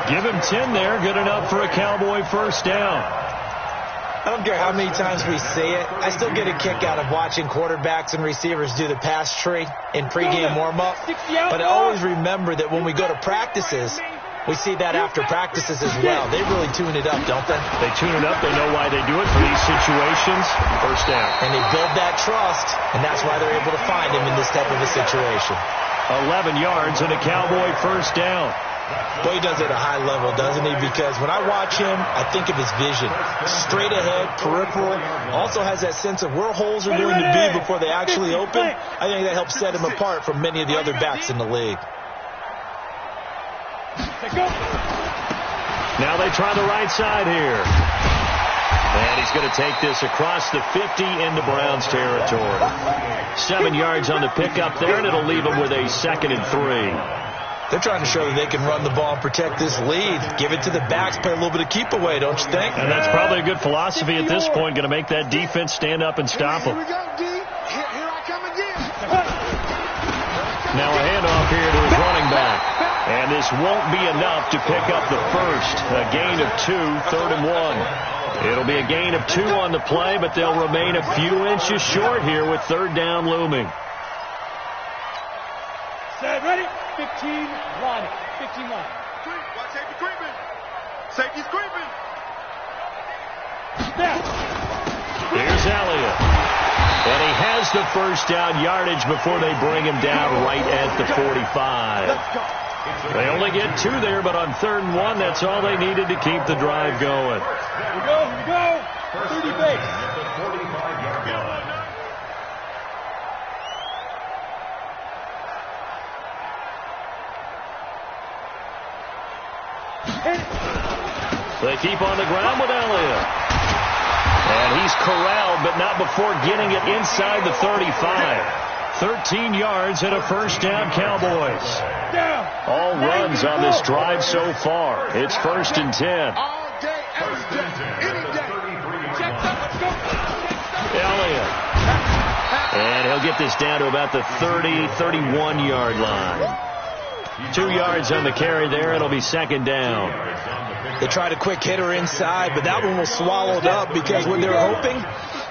Give him 10 there. Good enough for a Cowboy first down. I don't care how many times we say it. I still get a kick out of watching quarterbacks and receivers do the pass tree in pregame warm-up. But I always remember that when we go to practices, we see that after practices as well. They really tune it up, don't they? They tune it up. They know why they do it for these situations. First down. And they build that trust, and that's why they're able to find him in this type of a situation. 11 yards and a Cowboy first down. Boy, he does it at a high level, doesn't he? Because when I watch him, I think of his vision. Straight ahead, peripheral. Also has that sense of where holes are going to be before they actually open. I think that helps set him apart from many of the other backs in the league. Now they try the right side here. And he's going to take this across the 50 into Browns territory. 7 yards on the pickup there, and it'll leave him with a 2nd and 3. They're trying to show that they can run the ball and protect this lead. Give it to the backs, play a little bit of keep away, don't you think? And that's probably a good philosophy at this point, going to make that defense stand up and stop them. Here we go, D. Here I come again. Now a handoff here to his running back. And this won't be enough to pick up the first. A gain of 2, 3rd and 1. It'll be a gain of 2 on the play, but they'll remain a few inches short here with 3rd down looming. Set, ready? 15 line. 15 line. Watch safety creeping. Safety's creeping. Here's Elliott. And he has the first down yardage before they bring him down right at the 45. They only get 2 there, but on 3rd and 1, that's all they needed to keep the drive going. Here we go. 30 base. They keep on the ground with Elliott. And he's corralled, but not before getting it inside the 35. 13 yards and a first down, Cowboys. All runs on this drive so far. It's 1st and 10. All day, every day, any day. Check up, let's go. Elliott. And he'll get this down to about the 31-yard line. 2 yards on the carry there. It'll be 2nd down. They tried a quick hitter inside, but that one was swallowed up because when they were hoping,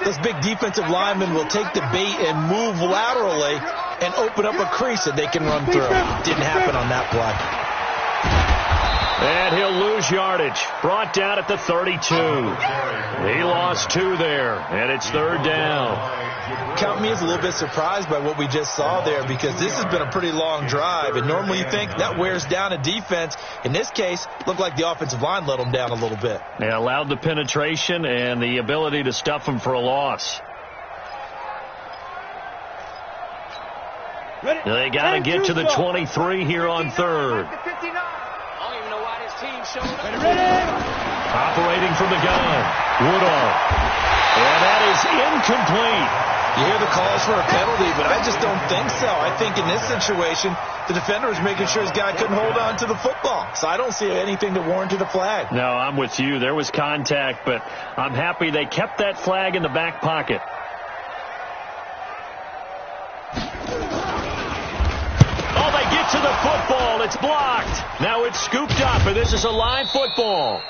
those big defensive linemen will take the bait and move laterally and open up a crease that they can run through. Didn't happen on that play. And he'll lose yardage. Brought down at the 32. He lost 2 there, and it's 3rd down. Count me as a little bit surprised by what we just saw there because this has been a pretty long drive, and normally you think that wears down a defense. In this case, looked like the offensive line let them down a little bit. They allowed the penetration and the ability to stuff them for a loss. They got to get to the 23 here on 3rd. Operating from the gun. Woodall. And that is incomplete. You hear the calls for a penalty, but I just don't think so. I think in this situation, the defender was making sure his guy couldn't hold on to the football. So I don't see anything that warranted a flag. No, I'm with you. There was contact, but I'm happy they kept that flag in the back pocket. Oh, they get to the football. It's blocked. Now it's scooped up, and this is a live football.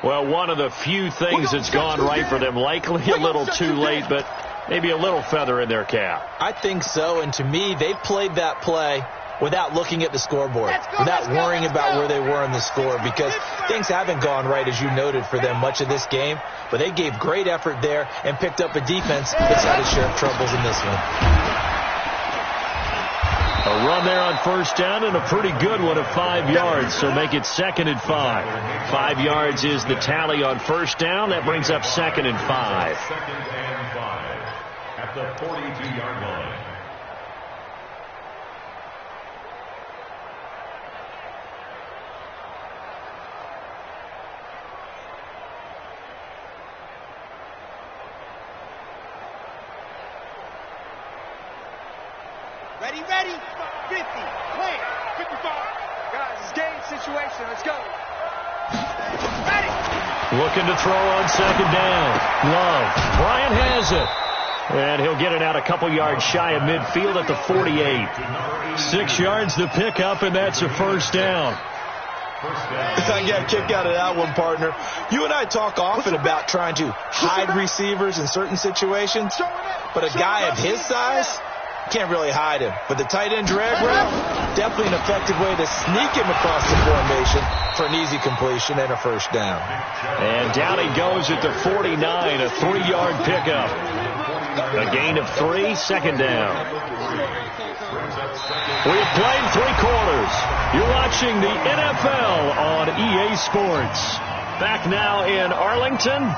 Well, one of the few things that's gone right for them. Likely a little too late, but maybe a little feather in their cap. I think so, and to me, they played that play without looking at the scoreboard, without worrying about where they were in the score, because things haven't gone right, as you noted, for them much of this game. But they gave great effort there and picked up a defense that's had its share of troubles in this one. A run there on 1st down and a pretty good one of 5 yards, so make it 2nd and 5. 5 yards is the tally on 1st down. That brings up 2nd and 5. 2nd and 5 at the 42-yard line. Ready, 50, plan, 55. Guys, it's game situation. Let's go. Ready. Looking to throw on 2nd down. Love. Bryant has it. And he'll get it out a couple yards shy of midfield at the 48. 6 yards to pick up, and that's a 1st down. I got a kick out of that one, partner. You and I talk often about trying to hide receivers in certain situations, but a guy of his size can't really hide him. But the tight end drag route, definitely an effective way to sneak him across the formation for an easy completion and a 1st down. And down he goes at the 49, a 3-yard pickup. A gain of 3, 2nd down. We've played 3 quarters. You're watching the NFL on EA Sports. Back now in Arlington.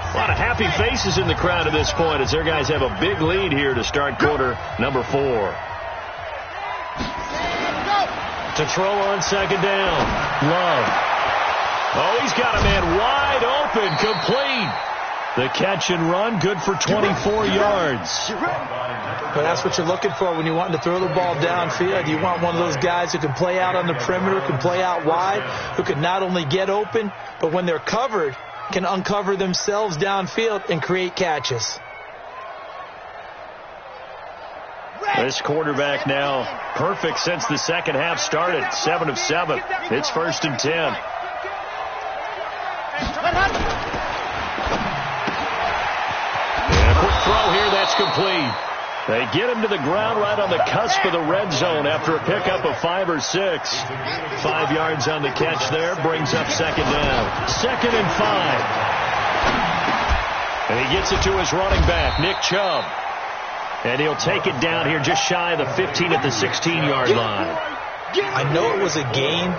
A lot of happy faces in the crowd at this point as their guys have a big lead here to start quarter number 4. To throw on 2nd down. Love. Oh, he's got a man wide open, complete. The catch and run, good for 24 yards. But that's what you're looking for when you want to throw the ball downfield. You want one of those guys who can play out on the perimeter, can play out wide, who can not only get open, but when they're covered, can uncover themselves downfield and create catches. This quarterback now perfect since the 2nd half started. 7 of 7. It's 1st and 10. And a quick throw here, that's complete. They get him to the ground right on the cusp of the red zone after a pickup of 5 or 6. 5 yards on the catch there, brings up 2nd down. 2nd and 5. And he gets it to his running back, Nick Chubb. And he'll take it down here just shy of the 15 at the 16-yard line. I know it was a gain,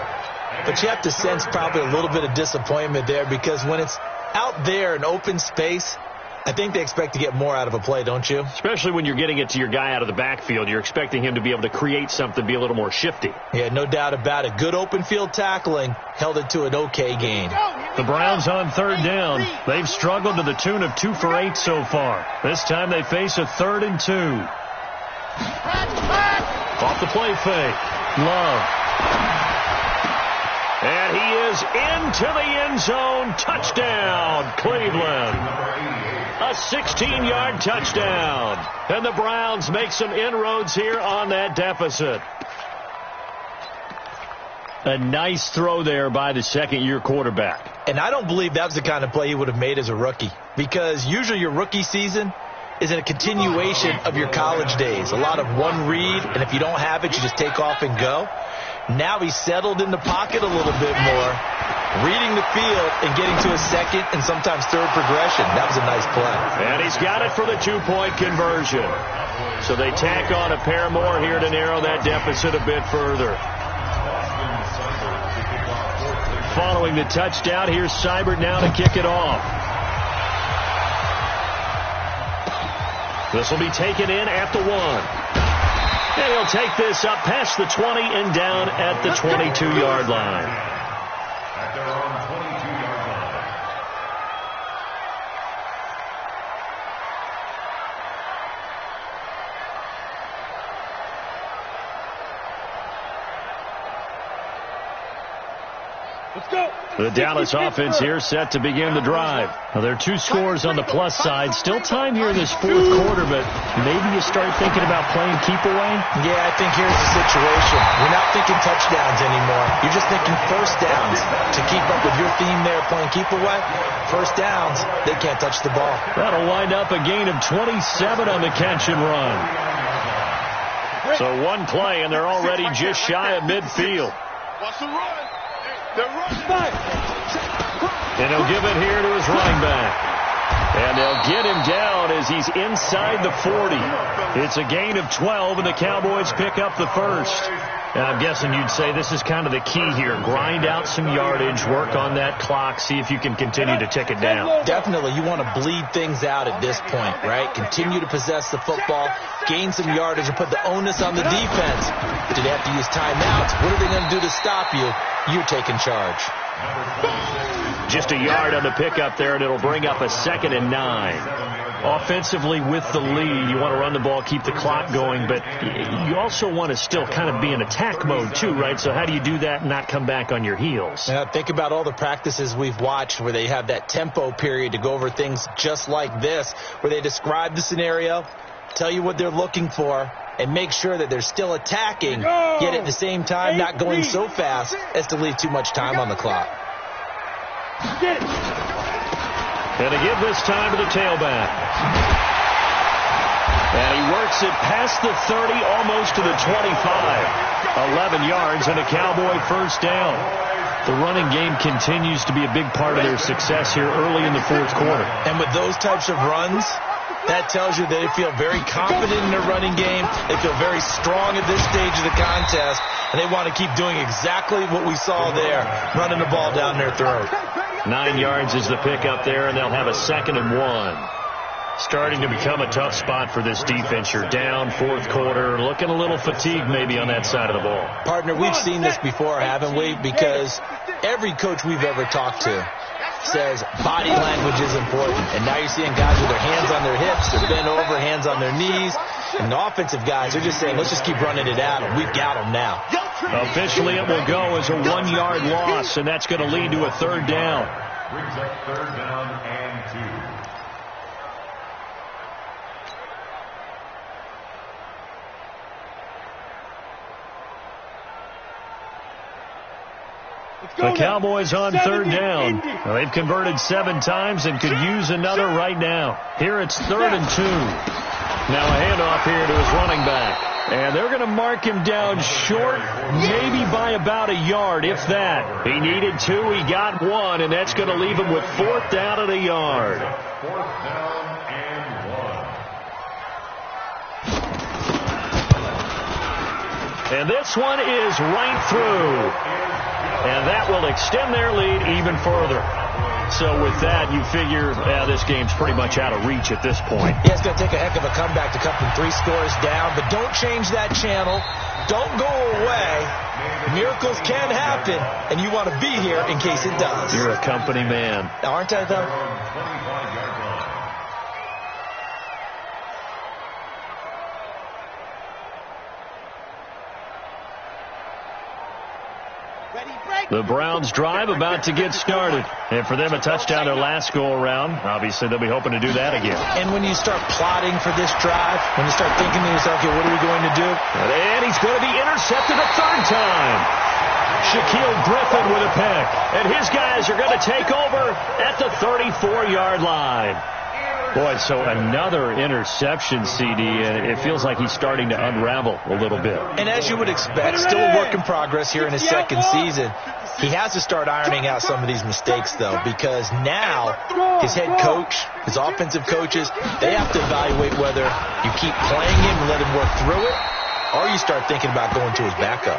but you have to sense probably a little bit of disappointment there because when it's out there in open space, I think they expect to get more out of a play, don't you? Especially when you're getting it to your guy out of the backfield. You're expecting him to be able to create something, be a little more shifty. Yeah, no doubt about it. Good open field tackling held it to an okay gain. The Browns on 3rd down. They've struggled to the tune of 2 for 8 so far. This time they face a 3rd and 2. Off the play fake. Love. And he is into the end zone. Touchdown, Cleveland. A 16-yard touchdown. And the Browns make some inroads here on that deficit. A nice throw there by the second-year quarterback. And I don't believe that was the kind of play he would have made as a rookie, because usually your rookie season is a continuation of your college days. A lot of one read, and if you don't have it, you just take off and go. Now he's settled in the pocket a little bit more, reading the field and getting to a second and sometimes third progression. That was a nice play. And he's got it for the two-point conversion. So they tack on a pair more here to narrow that deficit a bit further. Following the touchdown, here's Seibert now to kick it off. This will be taken in at the 1. And he'll take this up past the 20 and down at the 22-yard line. At their own 22-yard line. Let's go. The Dallas offense here set to begin the drive. Now, there are 2 scores on the plus side. Still time here in this fourth quarter, but maybe you start thinking about playing keep away? Yeah, I think here's the situation. We're not thinking touchdowns anymore. You're just thinking first downs. To keep up with your theme there, playing keep away, first downs, they can't touch the ball. That'll wind up a gain of 27 on the catch and run. So one play, and they're already just shy of midfield. Watch the run. They're running. And he'll give it here to his running back. And they'll get him down as he's inside the 40. It's a gain of 12, and the Cowboys pick up the first. And I'm guessing you'd say this is kind of the key here. Grind out some yardage, work on that clock, see if you can continue to tick it down. Definitely. You want to bleed things out at this point, right? Continue to possess the football, gain some yardage, and put the onus on the defense. Do they have to use timeouts? What are they going to do to stop you? You're taking charge. Just a yard on the pickup there, and it'll bring up a 2nd and 9. Offensively with the lead, you want to run the ball, keep the clock going, but you also want to still kind of be in attack mode too, right? So how do you do that and not come back on your heels? Now, think about all the practices we've watched where they have that tempo period to go over things just like this, where they describe the scenario, tell you what they're looking for, and make sure that they're still attacking, yet at the same time not going so fast as to leave too much time on the clock. Get it. And to give this time to the tailback. And he works it past the 30, almost to the 25. 11 yards and a Cowboy first down. The running game continues to be a big part of their success here early in the fourth quarter. And with those types of runs, that tells you they feel very confident in their running game. They feel very strong at this stage of the contest, and they want to keep doing exactly what we saw there, running the ball down their throat. 9 yards is the pickup there, and they'll have a 2nd and 1. Starting to become a tough spot for this defense. You're down fourth quarter, looking a little fatigued maybe on that side of the ball. Partner, we've seen this before, haven't we? Because every coach we've ever talked to says body language is important. And now you're seeing guys with their hands on their hips, they're bent over, hands on their knees. And the offensive guys are just saying, let's just keep running it at them. We've got them now. Officially, it will go as a 1-yard loss, and that's going to lead to a 3rd down. Brings up 3rd down and 2. The Cowboys on 3rd down. Well, they've converted 7 times and could use another right now. Here it's 3rd and 2. Now a handoff here to his running back. And they're going to mark him down short, maybe by about a yard, if that. He needed 2, he got 1, and that's going to leave him with 4th down and a yard. 4th down and 1. And this one is right through. And that will extend their lead even further. So with that, you figure this game's pretty much out of reach at this point. Yeah, it's going to take a heck of a comeback to come from 3 scores down, but don't change that channel. Don't go away. Miracles can happen, and you want to be here in case it does. You're a company man. Aren't I, though? The Browns drive about to get started. And for them, a touchdown their last go-around. Obviously, they'll be hoping to do that again. And when you start plotting for this drive, when you start thinking to yourself, okay, what are we going to do? And he's going to be intercepted a third time. Shaquille Griffin with a pick. And his guys are going to take over at the 34-yard line. Boy, so another interception, CD, and it feels like he's starting to unravel a little bit. And as you would expect, still a work in progress here in his second season. He has to start ironing out some of these mistakes, though, because now his head coach, his offensive coaches, they have to evaluate whether you keep playing him and let him work through it, or you start thinking about going to his backup.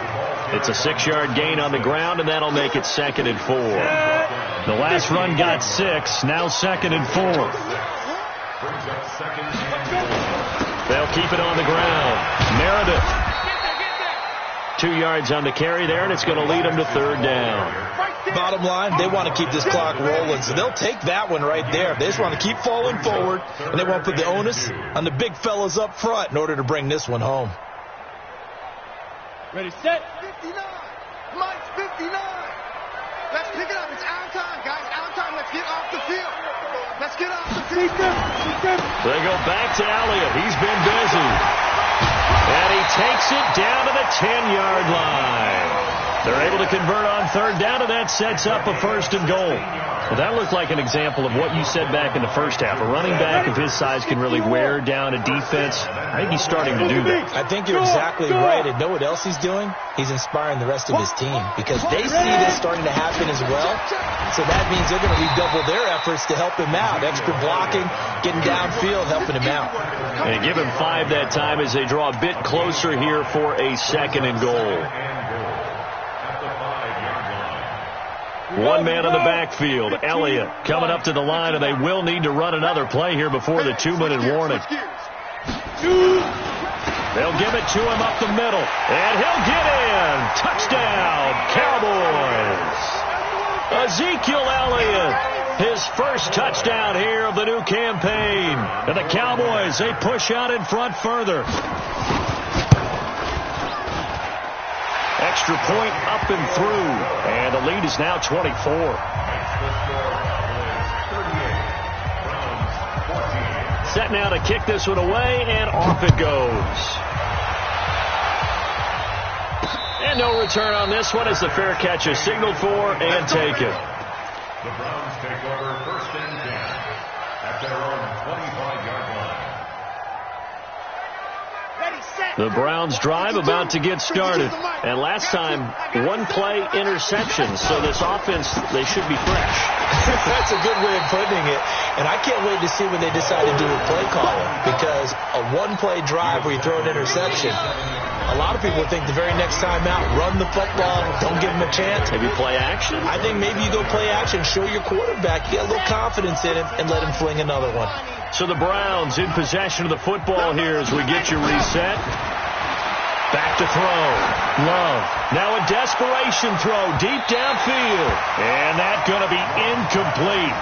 It's a 6-yard gain on the ground, and that'll make it 2nd and 4. The last run got 6, now 2nd and 4. They'll keep it on the ground. Meredith. 2 yards on the carry there, and it's going to lead them to 3rd down. Bottom line, they want to keep this clock rolling, so they'll take that one right there. They just want to keep falling forward, and they want to put the onus on the big fellas up front in order to bring this one home. Ready, set. 59. Mike's 59. Let's pick it up. It's our time, guys. Our time. Let's get off the field. Let's get off the field. They go back to Elliott. He's been busy. And he takes it down to the 10-yard line. They're able to convert on 3rd down, and that sets up a 1st and goal. Well, that looked like an example of what you said back in the first half. A running back of his size can really wear down a defense. I think he's starting to do that. I think you're exactly right. And know what else he's doing? He's inspiring the rest of his team because they see this starting to happen as well. So that means they're going to redouble their efforts to help him out. Extra blocking, getting downfield, helping him out. And give him 5 that time as they draw a bit closer here for a 2nd and goal. One man in the backfield, Elliott, coming up to the line, and they will need to run another play here before the 2-minute warning. They'll give it to him up the middle, and he'll get in. Touchdown, Cowboys. Ezekiel Elliott, his first touchdown here of the new campaign. And the Cowboys, they push out in front further. Extra point up and through, and the lead is now 24. Set now to kick this one away, and off it goes. And no return on this one as the fair catch is signaled for and taken. The Browns take over 1st and 10 at their own 25-yard line. The Browns drive about to get started. And last time, 1-play interception. So this offense, they should be fresh. That's a good way of putting it. And I can't wait to see what they decide to do with play calling. Because a 1-play drive where you throw an interception, a lot of people think the very next time out, run the football, don't give them a chance. Maybe play action? I think maybe you go play action, show your quarterback, you get a little confidence in him, and let him fling another one. So the Browns in possession of the football here as we get you reset. Back to throw. Love. Now a desperation throw deep downfield. And that's going to be incomplete.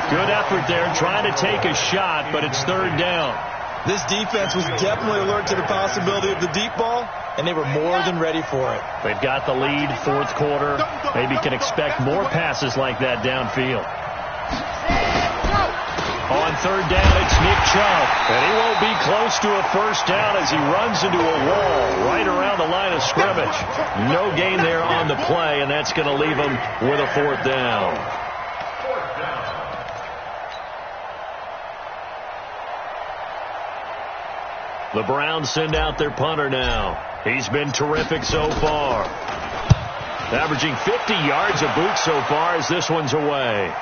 Good effort there trying to take a shot, but it's 3rd down. This defense was definitely alert to the possibility of the deep ball, and they were more than ready for it. They've got the lead, 4th quarter. Maybe can expect more passes like that downfield. On 3rd down, it's Nick Chubb. And he won't be close to a 1st down as he runs into a wall right around the line of scrimmage. No gain there on the play, and that's going to leave him with a 4th down. The Browns send out their punter now. He's been terrific so far. Averaging 50 yards a boot so far as this one's away.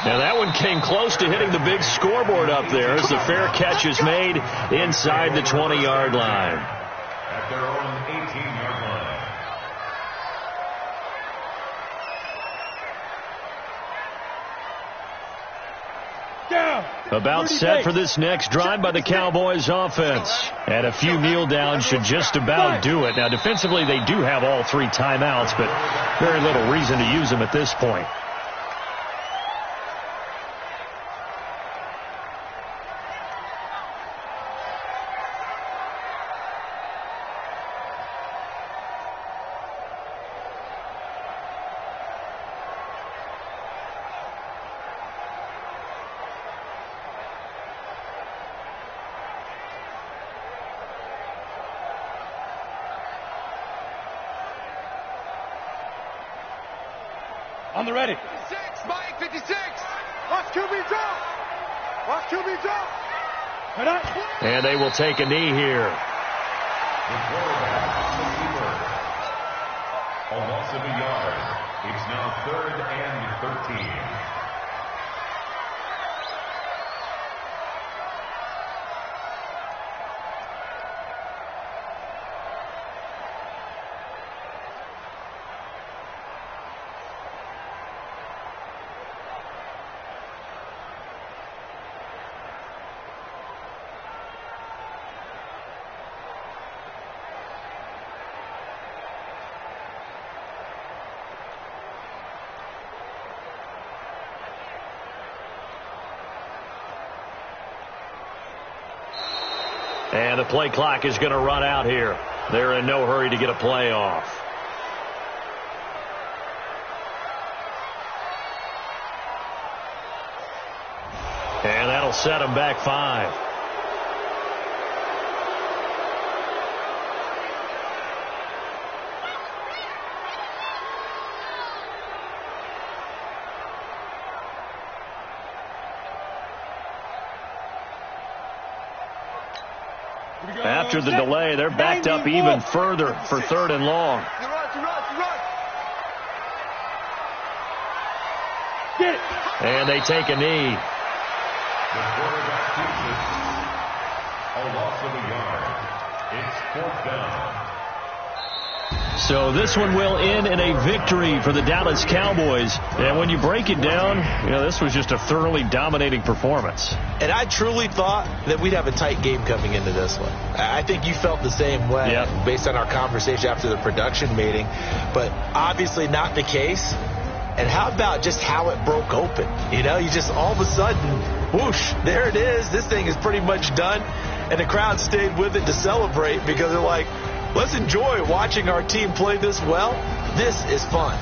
Now that one came close to hitting the big scoreboard up there as the fair catch is made inside the 20-yard line. At their own 18-yard line. About set for this next drive by the Cowboys offense. And a few kneel downs should just about do it. Now defensively they do have all 3 timeouts, but very little reason to use them at this point. On the ready. 56, Mike, 56. Watch QB drop. Watch QB drop. And they will take a knee here. The quarterback on the keeper. A loss of a yard. It's now 3rd and 13. And the play clock is going to run out here. They're in no hurry to get a play off. And that'll set them back 5. After the delay, they're backed up even further for 3rd and long. And they take a knee. The quarterback keeps it. A loss of a yard. It's 4th down. So this one will end in a victory for the Dallas Cowboys. And when you break it down, this was just a thoroughly dominating performance. And I truly thought that we'd have a tight game coming into this one. I think you felt the same way based on our conversation after the production meeting. But obviously not the case. And how about just how it broke open? You just all of a sudden, whoosh, there it is. This thing is pretty much done. And the crowd stayed with it to celebrate because they're like, let's enjoy watching our team play this well. This is fun.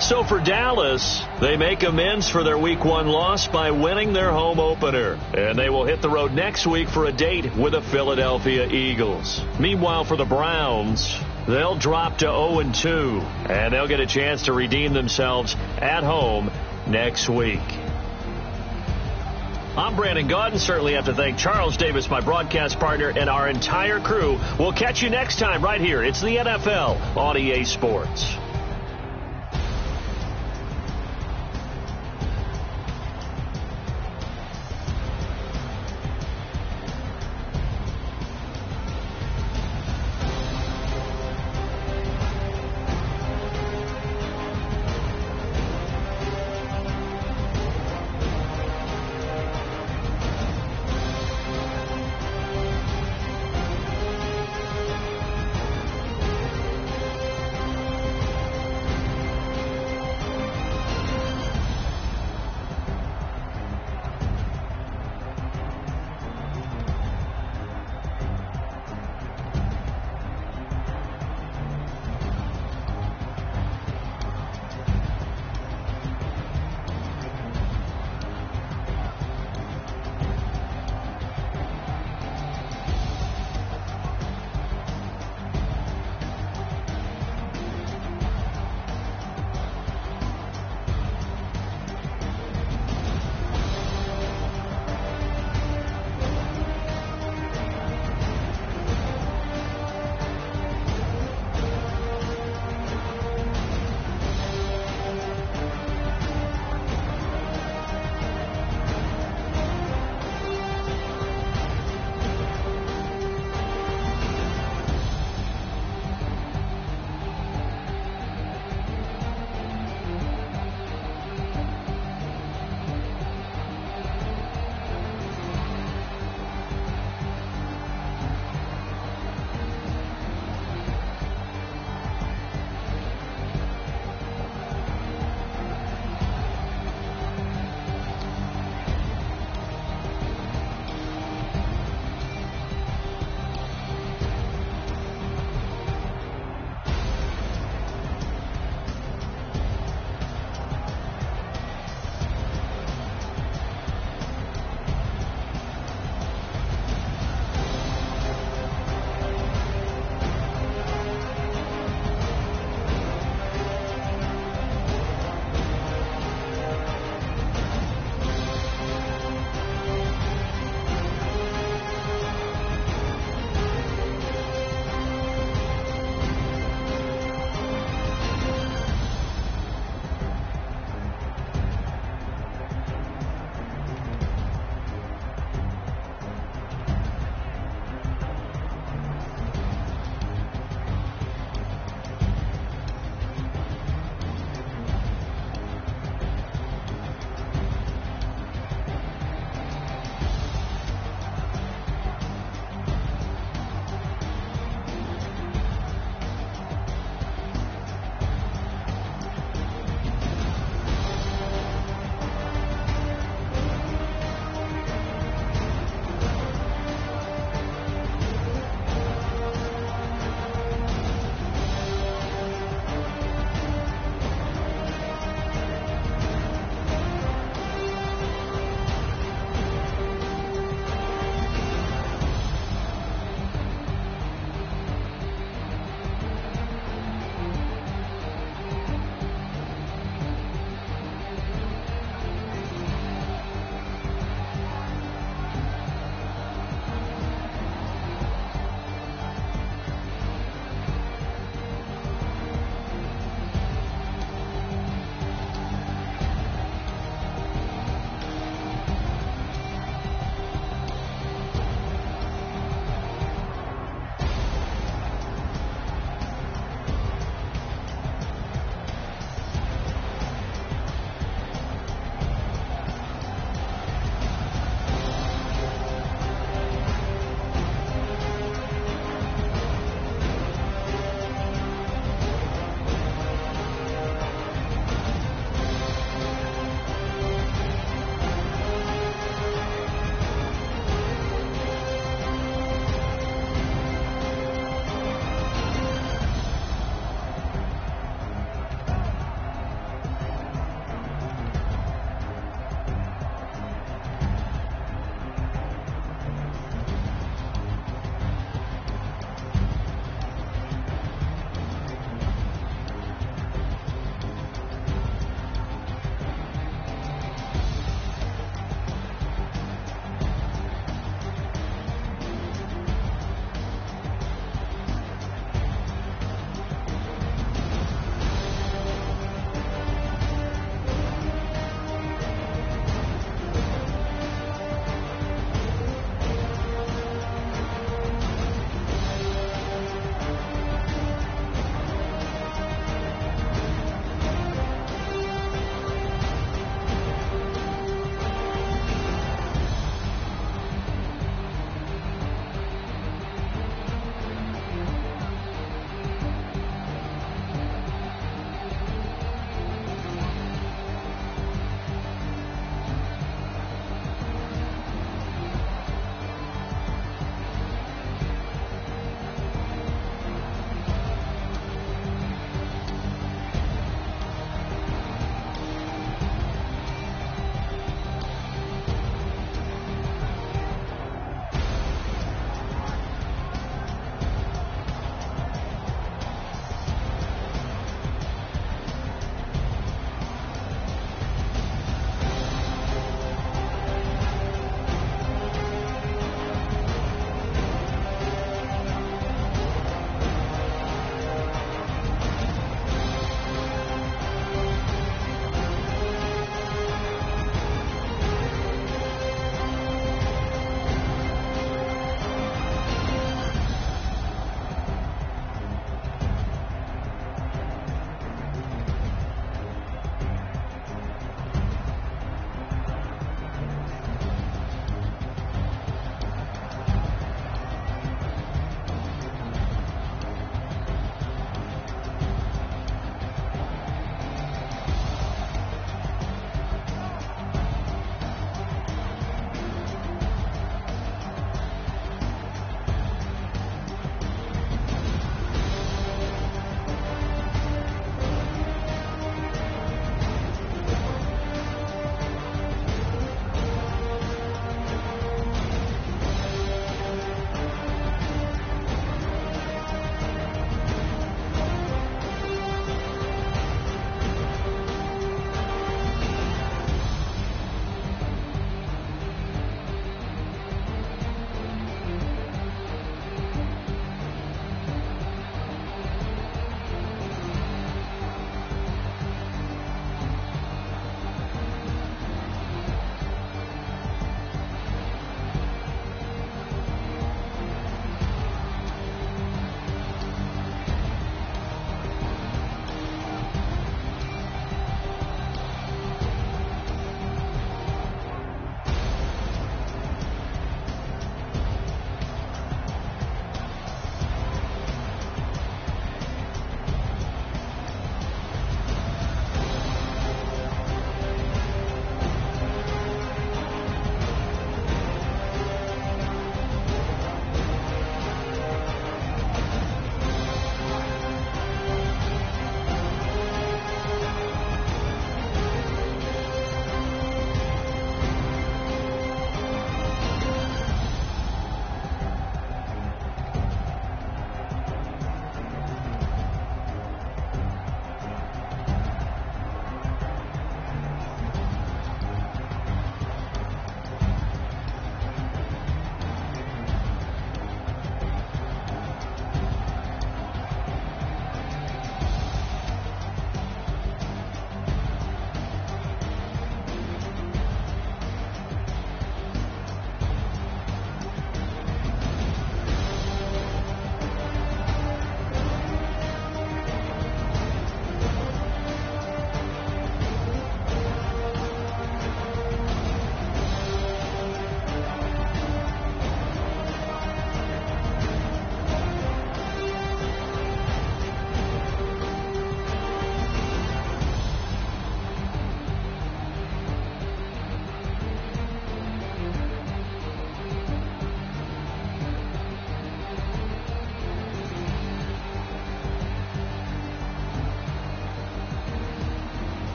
So for Dallas, they make amends for their Week 1 loss by winning their home opener. And they will hit the road next week for a date with the Philadelphia Eagles. Meanwhile, for the Browns, they'll drop to 0-2. And they'll get a chance to redeem themselves at home next week. I'm Brandon Gaudin. Certainly have to thank Charles Davis, my broadcast partner, and our entire crew. We'll catch you next time right here. It's the NFL on EA Sports.